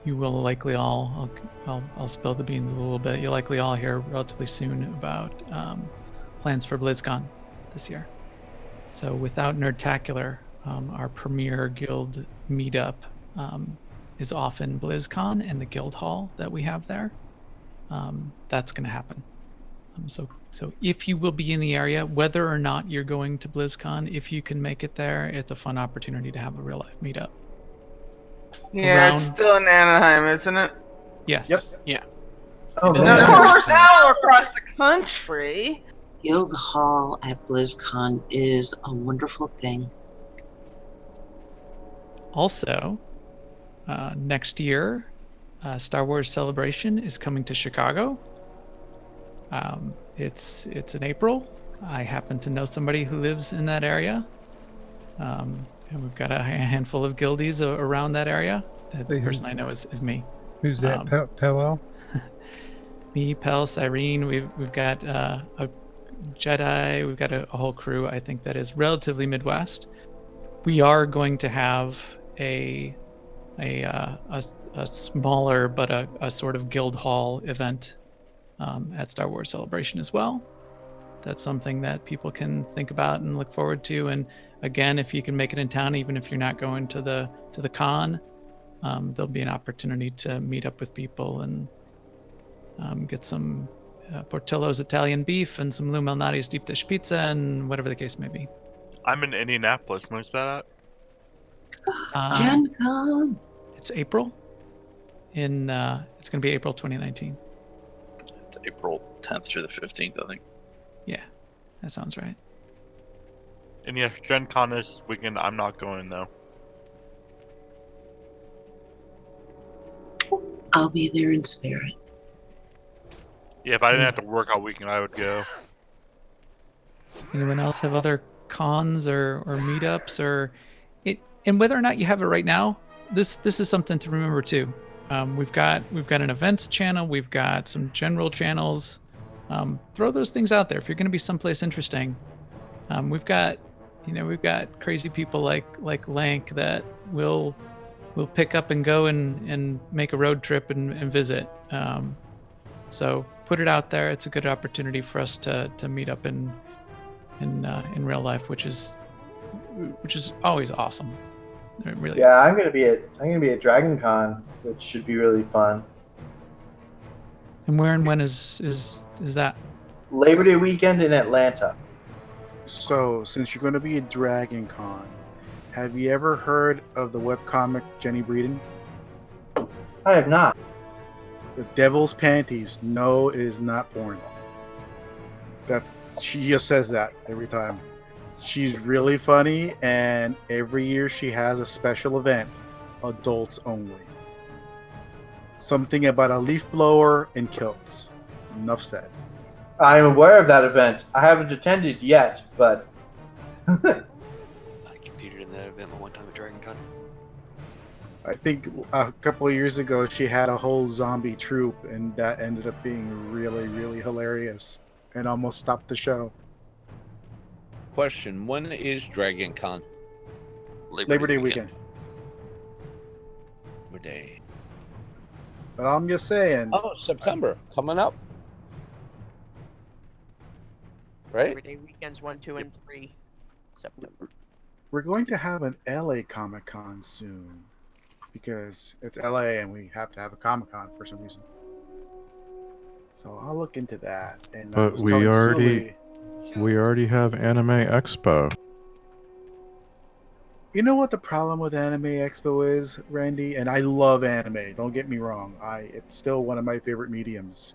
you will likely all, I'll spill the beans a little bit, you'll likely all hear relatively soon about plans for BlizzCon this year. So without Nerdtacular, our premier guild meetup is often BlizzCon and the guild hall that we have there. That's going to happen. So if you will be in the area, whether or not you're going to BlizzCon, if you can make it there, it's a fun opportunity to have a real life meetup. Yeah, it's still in Anaheim, isn't it? Yes. Yep. Yeah. Oh, Now, of course, now we're across the country. Guild Hall at BlizzCon is a wonderful thing. Also, next year, Star Wars Celebration is coming to Chicago. It's in April. I happen to know somebody who lives in that area, and we've got a handful of guildies around that area. The person I know is me. Who's that? Pelel? Me, Pel, Cyrene. We've got a Jedi. We've got a whole crew. I think that is relatively Midwest. We are going to have a smaller but a sort of guild hall event at Star Wars Celebration as well. That's something that people can think about and look forward to. And again, if you can make it in town, even if you're not going to the con, there'll be an opportunity to meet up with people and get some Portillo's Italian beef and some Lou Malnati's deep dish pizza and whatever the case may be. I'm in Indianapolis. When's that at? Gen Con. It's April. It's going to be April 2019. It's April 10th through the 15th, I think. Yeah, that sounds right. And yes, Gen Con this weekend. I'm not going though. I'll be there in spirit. Yeah, if I didn't have to work all weekend, I would go. Anyone else have other cons or meetups or it? And whether or not you have it right now, this is something to remember too. We've got an events channel. We've got some general channels. Throw those things out there if you're going to be someplace interesting. We've got crazy people like Lank that will pick up and go and make a road trip and visit. So put it out there. It's a good opportunity for us to meet up in real life, which is always awesome. It really is. I'm gonna be at Dragon Con, which should be really fun. And where and when is that? Labor Day weekend in Atlanta. So, since you're going to be at Dragon Con, have you ever heard of the webcomic Jenny Breeden? I have not. The Devil's Panties. No, it is not porn. She just says that every time. She's really funny, and every year she has a special event, adults only. Something about a leaf blower and kilts. Enough said. I'm aware of that event. I haven't attended yet, but I competed in that event one time at Dragon Con. I think a couple of years ago she had a whole zombie troupe, and that ended up being really, really hilarious and almost stopped the show. Question: when is Dragon Con? Labor Day weekend. Labor Day. But I'm just saying. Oh, September coming up. Right? Labor Day weekends 1, 2, and 3 September. We're going to have an LA Comic Con soon because it's LA and we have to have a Comic Con for some reason. So I'll look into that. And But we already have Anime Expo. You know what the problem with Anime Expo is, Randy? And I love anime, don't get me wrong. It's still one of my favorite mediums.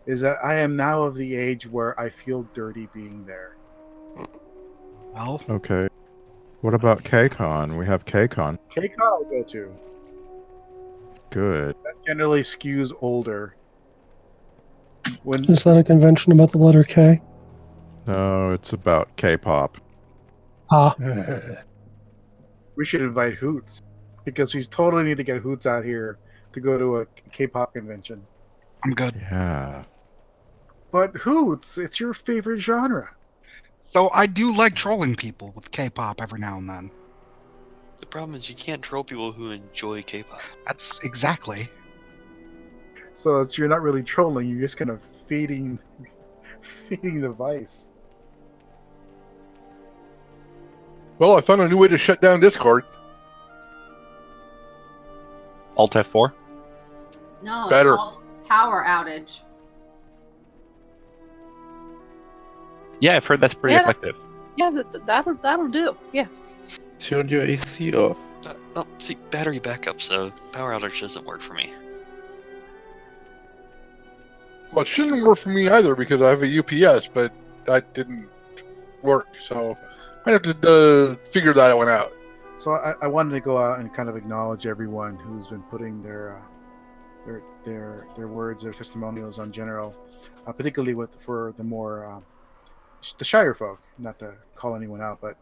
Is that I am now of the age where I feel dirty being there. Well, Okay. What about KCON? We have KCON. KCON I'll go to. Good. That generally skews older. Is that a convention about the letter K? No, it's about K-pop. Ah. We should invite Hoots because we totally need to get Hoots out here to go to a K-pop convention. I'm good. Yeah. But Hoots, it's your favorite genre. So I do like trolling people with K-pop every now and then. The problem is you can't troll people who enjoy K-pop. That's exactly. So you're not really trolling, you're just kind of feeding the vice. Well, I found a new way to shut down Discord. Alt F4? No, Better. it's called power outage. Yeah, I've heard that's pretty Yeah. effective. Yeah, that'll do. Yes. Turn your AC off. Oh, see, battery backup, so power outage doesn't work for me. Well, it shouldn't work for me either because I have a UPS, but that didn't work. So I have to figure that one out. So I wanted to go out and kind of acknowledge everyone who's been putting their words, their testimonials on general, particularly for the more the Shire folk. Not to call anyone out, but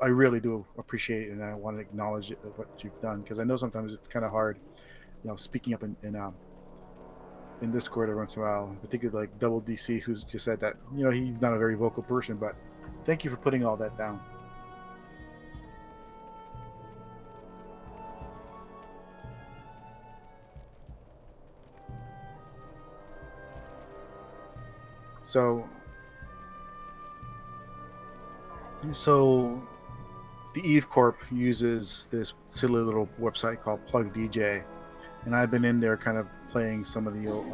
I really do appreciate it, and I want to acknowledge what you've done, because I know sometimes it's kind of hard, speaking up in Discord every once in a while, particularly like Double DC, who's just said that he's not a very vocal person, but thank you for putting all that down. So the Eve Corp uses this silly little website called Plug DJ, and I've been in there kind of playing some of the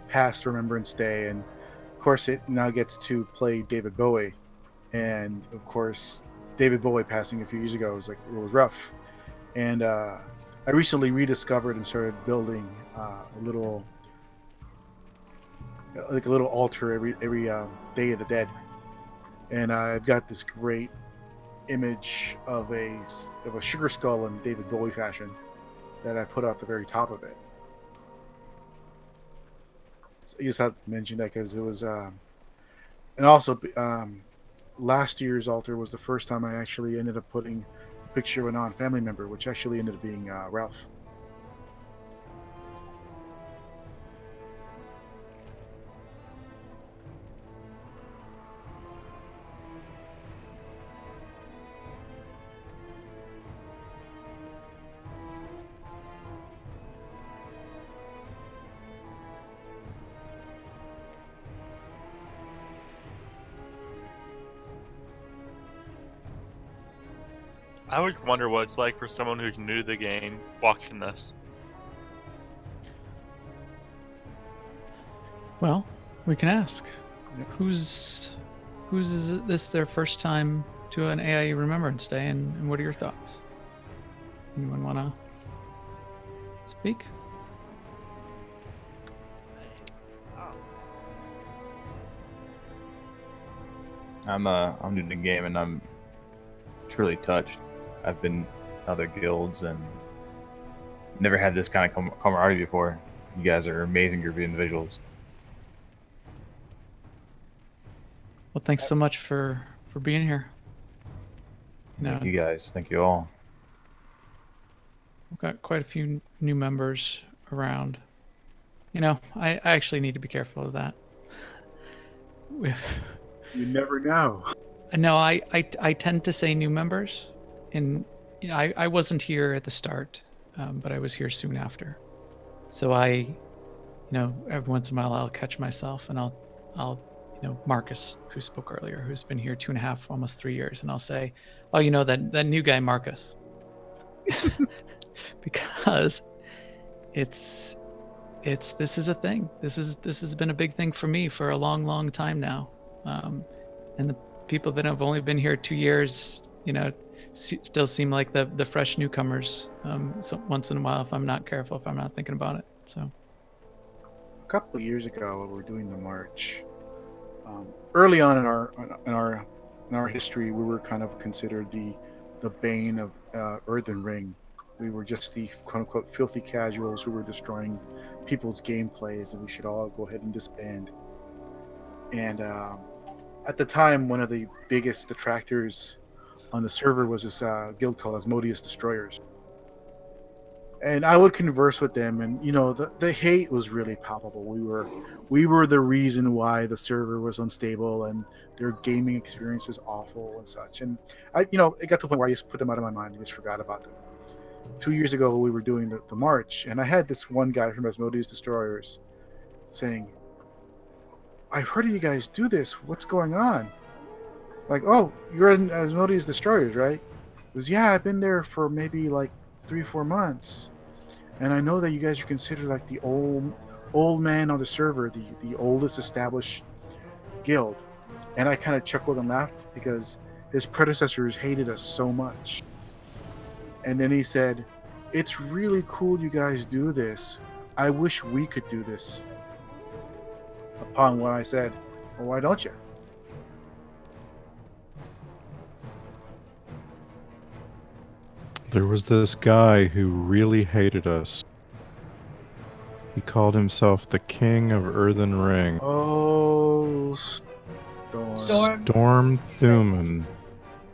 past Remembrance Day, and of course it now gets to play David Bowie, and of course David Bowie passing a few years ago was rough, and I recently rediscovered and started building a little altar every Day of the Dead, and I've got this great image of a sugar skull in David Bowie fashion that I put at the very top of it. So you just have to mention that because it was, and also last year's altar was the first time I actually ended up putting a picture of a non-family member, which actually ended up being Ralph. I always wonder what it's like for someone who's new to the game watching this. Well, we can ask. Who's this their first time to an AIE Remembrance Day, and what are your thoughts? Anyone want to speak? I'm new to the game, and I'm truly touched. I've been in other guilds and never had this kind of camaraderie before. You guys are an amazing group of individuals. Well, thanks so much for being here. Thank you guys. Thank you all. We've got quite a few new members around. I actually need to be careful of that. You never know. No, I tend to say new members, and I wasn't here at the start, but I was here soon after. So every once in a while I'll catch myself, and I'll Marcus, who spoke earlier, who's been here 2.5, almost 3 years, and I'll say, oh, that new guy Marcus, because this is a thing. This has been a big thing for me for a long time now, and the people that have only been here 2 years, still seem like the fresh newcomers. So once in a while, if I'm not careful, if I'm not thinking about it. So a couple of years ago, when we were doing the march, early on in our history, we were kind of considered the bane of Earthen Ring. We were just the quote unquote filthy casuals who were destroying people's gameplays, and we should all go ahead and disband. And at the time, one of the biggest detractors on the server was this guild called Asmodeus Destroyers. And I would converse with them, and the hate was really palpable. We were the reason why the server was unstable and their gaming experience was awful and such. And it got to the point where I just put them out of my mind and just forgot about them. 2 years ago, we were doing the march, and I had this one guy from Asmodeus Destroyers saying, I've heard of you guys do this. What's going on? Like, oh, you're in Asmodeus Destroyers, right? He goes, yeah, I've been there for maybe like 3-4 months, and I know that you guys are considered like the old man on the server, the oldest established guild. And I kind of chuckled and laughed because his predecessors hated us so much. And then he said, it's really cool you guys do this. I wish we could do this. Upon what I said, well, why don't you? There was this guy who really hated us. He called himself the King of Earthen Ring. Oh, Storm. Storm Thuman.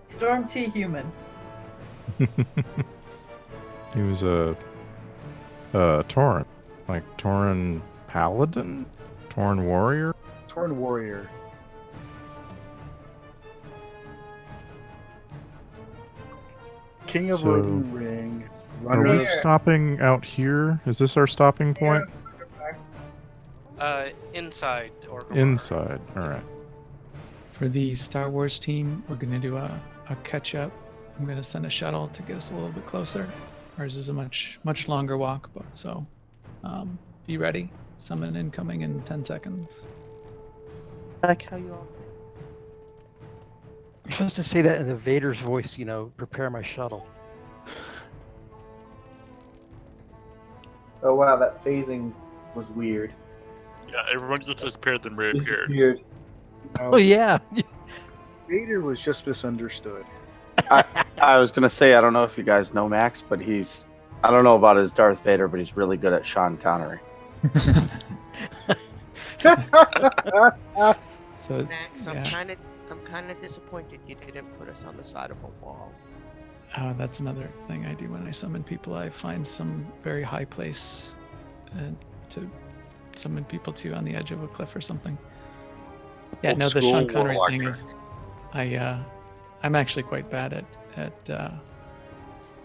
Storm T Human. He was a Tauren. Like Tauren Paladin? Tauren Warrior? Tauren Warrior. King of So, Earthen Ring. Are Runner we of... stopping out here? Is this our stopping point? Inside Orgrimmar. Inside. Alright. For the Star Wars team, we're going to do a catch up. I'm going to send a shuttle to get us a little bit closer. Ours is a much longer walk, but so be ready. Summon incoming in 10 seconds. Like how you all. You're supposed to say that in the Vader's voice, you know, prepare my shuttle. Oh wow, that phasing was weird. Yeah, everyone just disappeared then reappeared. Disappeared. Oh yeah. Vader was just misunderstood. I was gonna say I don't know if you guys know Max, but I don't know about his Darth Vader, but he's really good at Sean Connery. So Max, I'm kind of disappointed you didn't put us on the side of a wall. That's another thing I do when I summon people. I find some very high place to summon people to on the edge of a cliff or something. Yeah, Old no, the school Sean Connery warlock thing trick. is, I'm actually quite bad at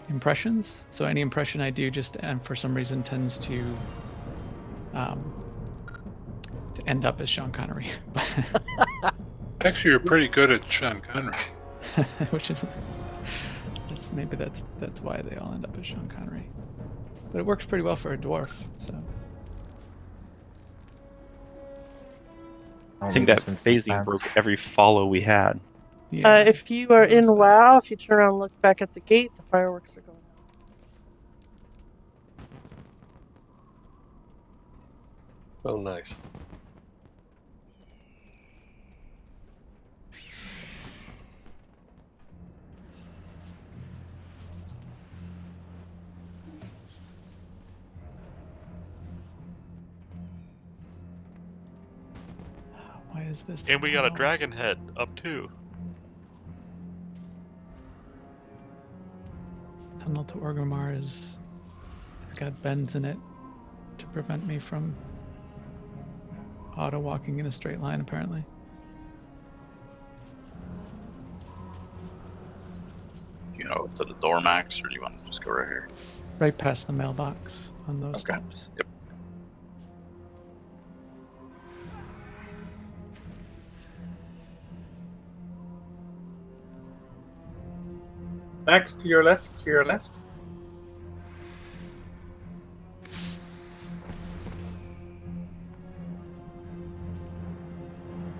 impressions. So any impression I do just and for some reason tends to end up as Sean Connery. Actually, you're pretty good at Sean Connery. Which is maybe that's why they all end up as Sean Connery. But it works pretty well for a dwarf. So I think that phasing broke every follow we had. yeah. If you are in WoW, if you turn around and look back at the gate, the fireworks are going Oh, nice. Why is this? And we got a tunnel- dragon head up too. Tunnel to Orgrimmar has got bends in it to prevent me from auto walking in a straight line. Apparently. You know, to the door, Max, or do you want to just go right here? Right past the mailbox on those steps. Yep. Max, to your left, to your left.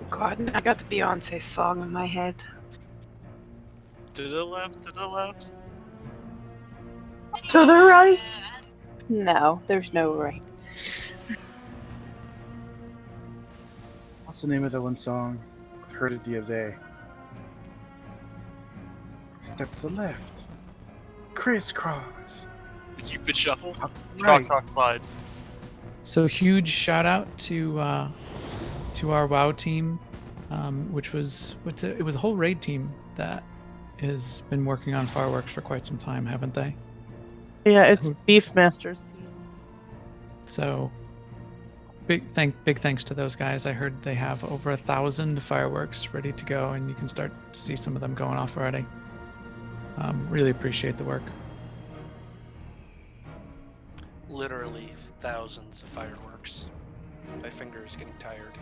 God, now I got the Beyonce song in my head. To the left, to the left. To the right. No, there's no right. What's the name of that one song? I heard it the other day. Step to the left. Crisscross. Cupid shuffle. Right. Cross slide. So huge shout out to our WoW team, which was it was a whole raid team that has been working on fireworks for quite some time, haven't they? Yeah, it's Beefmaster's team. So big thanks to those guys. I heard they have over 1,000 fireworks ready to go, and you can start to see some of them going off already. Really appreciate the work. Literally thousands of fireworks. My finger is getting tired.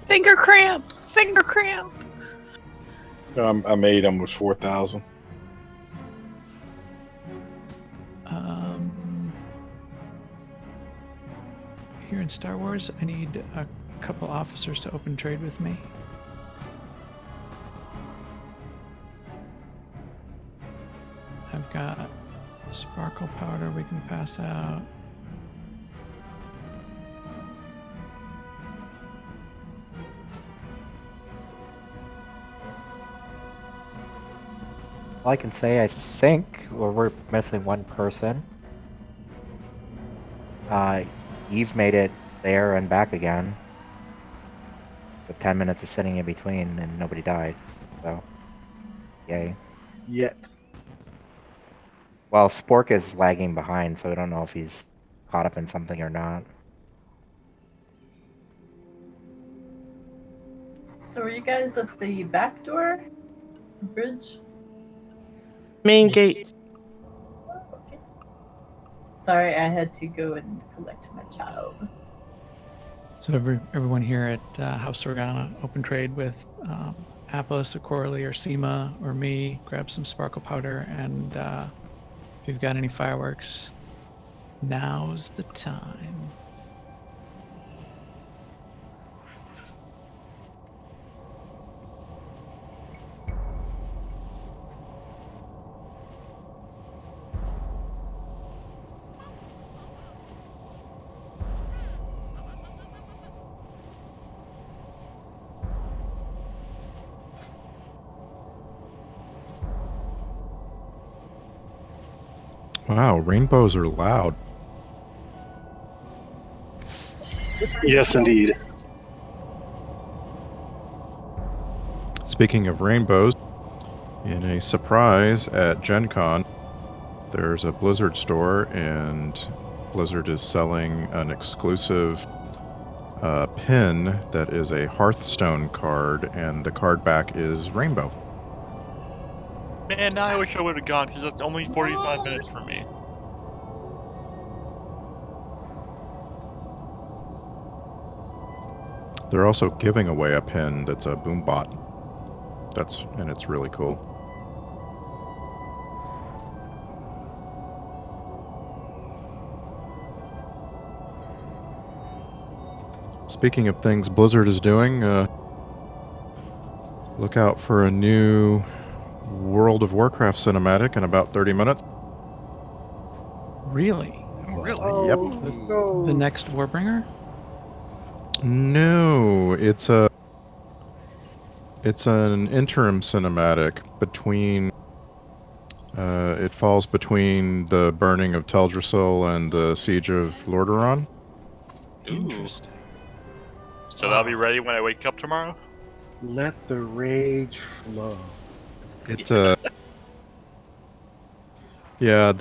Finger cramp! Finger cramp! I made almost 4,000. Here in Star Wars, I need a couple officers to open trade with me. I've got sparkle powder we can pass out. All I can say, I think we're missing one person. Eve made it there and back again. With 10 minutes of sitting in between and nobody died. So, yay. Yet. Well, Spork is lagging behind, so I don't know if he's caught up in something or not. So are you guys at the back door? The bridge? Main gate. Okay. Sorry, I had to go and collect my child. So everyone here at House Organa Open Trade with Apis or Coralie or Seema or me, grab some sparkle powder, and if you've got any fireworks, now's the time. Wow, rainbows are loud. Yes, indeed. Speaking of rainbows, in a surprise at Gen Con, there's a Blizzard store, and Blizzard is selling an exclusive pin that is a Hearthstone card, and the card back is rainbow. Man, now I wish I would have gone because that's only 45 minutes for me. They're also giving away a pin that's a Boombot. And it's really cool. Speaking of things Blizzard is doing, look out for a new World of Warcraft cinematic in about 30 minutes. Really? Oh, really? Yep. The next Warbringer? No, it's an interim cinematic between. It falls between the burning of Teldrassil and the siege of Lordaeron. Interesting. So that'll be ready when I wake up tomorrow? Let the rage flow. It's yeah,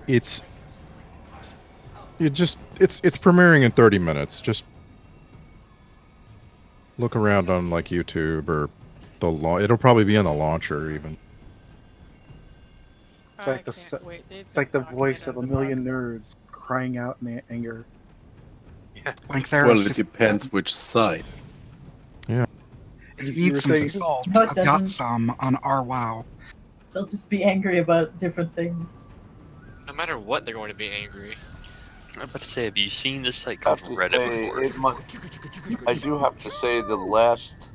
it's premiering in 30 minutes. Just look around on like YouTube or it'll probably be in the launcher even. It's like it's like the voice of a million nerds crying out in anger. Like there's Well, it depends which side. Yeah. If you need some salt, No, it I've got doesn't. some on our WoW. They'll just be angry about different things. No matter what, they're going to be angry. I'm about to say, have you seen this site I have called to Reddit say, before? I do have to say the last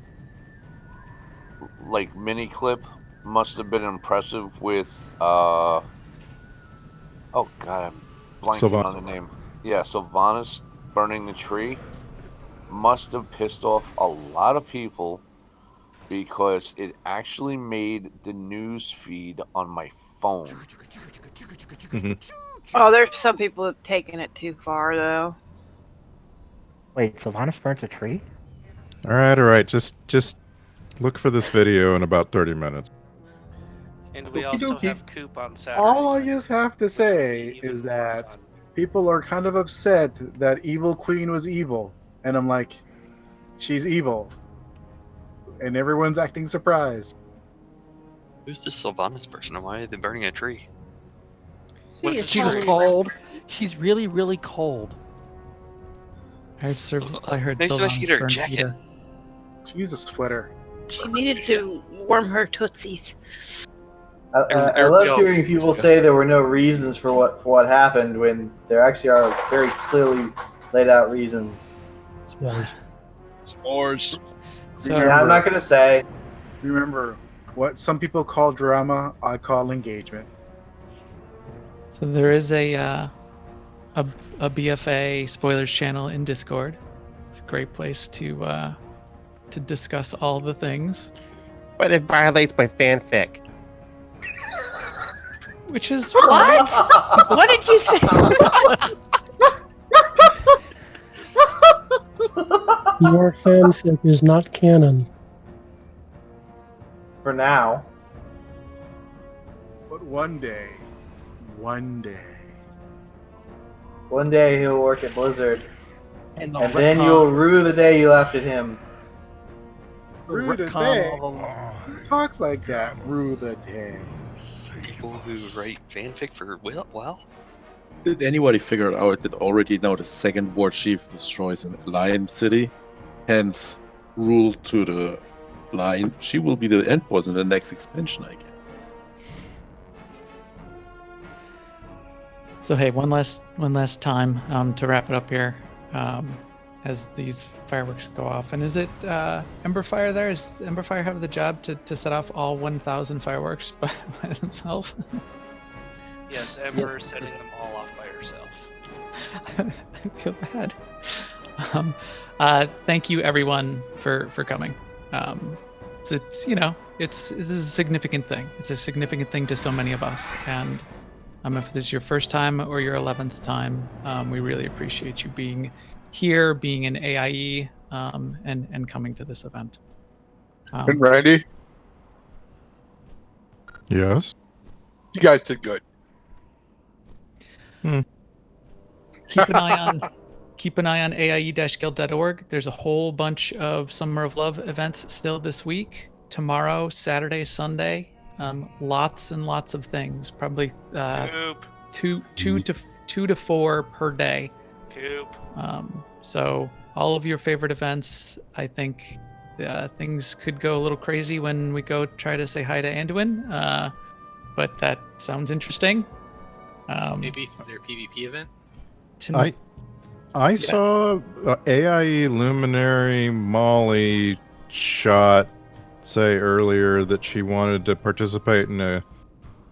mini clip must have been impressive with oh god, I'm blanking Sylvanas. on the name. Yeah, Sylvanas burning the tree must have pissed off a lot of people because it actually made the news feed on my phone. Oh, there's some people that have taken it too far, though. Wait, Sylvanas burnt a tree? All right. Just look for this video in about 30 minutes. And we Okie also dokie. have Coop on Saturday. All I just have to say is that people are kind of upset that Evil Queen was evil. And I'm like, she's evil. And everyone's acting surprised. Who's this Sylvanas person and why are they burning a tree? She was cold. She's really, really cold. I heard Maybe so she Sylvanas get her burned jacket. Peter. She needs a sweater. She needed to warm her tootsies. I love hearing people say there were no reasons for what happened when there actually are very clearly laid out reasons. S'mores. Yeah, I'm not gonna say. Remember, what some people call drama, I call engagement. So there is a BFA spoilers channel in Discord. It's a great place to discuss all the things. But it violates my fanfic. Which is What? What did you say? Your fanfic is not canon. For now. But one day, one day he'll work at Blizzard. And then you'll rue the day you laughed at him. Rue the day. Who talks like that? Rue the day. People who write fanfic for WoW? Did anybody figure out that already now the second war chief destroys an alliance city? Hence, rule to the line. She will be the end boss in the next expansion, I guess. So hey, one last time to wrap it up here, as these fireworks go off. And is it Emberfire there? Does Emberfire have the job to set off all 1,000 fireworks by himself? Yes, Ember is setting them all off by herself. I feel bad. Thank you everyone for coming. It's this is a significant thing. It's a significant thing to so many of us, and if this is your first time or your 11th time, we really appreciate you being here, being in AIE, and coming to this event. And Randy, Yes. you guys did good. Keep an eye on AIE-guild.org. There's a whole bunch of Summer of Love events still this week. Tomorrow, Saturday, Sunday. Lots and lots of things. Probably two to four per day. Coop. So all of your favorite events. I think things could go a little crazy when we go try to say hi to Anduin. But that sounds interesting. Maybe is there a PvP event? I saw AIE Luminary Molly Shot say earlier that she wanted to participate in a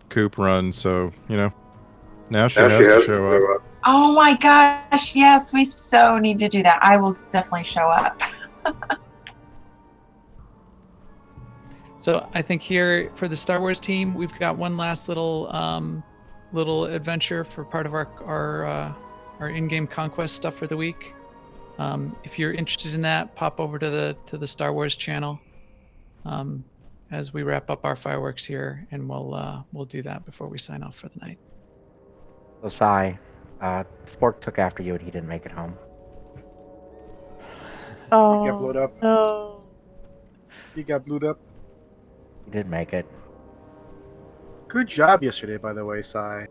Coop run, so now she has to show up. Oh my gosh, yes, we so need to do that. I will definitely show up. So I think here for the Star Wars team, we've got one last little adventure for part of our in-game conquest stuff for the week. If you're interested in that, pop over to the Star Wars channel as we wrap up our fireworks here, and we'll do that before we sign off for the night. So Sai, Spork took after you and he didn't make it home. Oh, He got blowed up. no. He got blowed up. He didn't make it. Good job yesterday, by the way, Sai.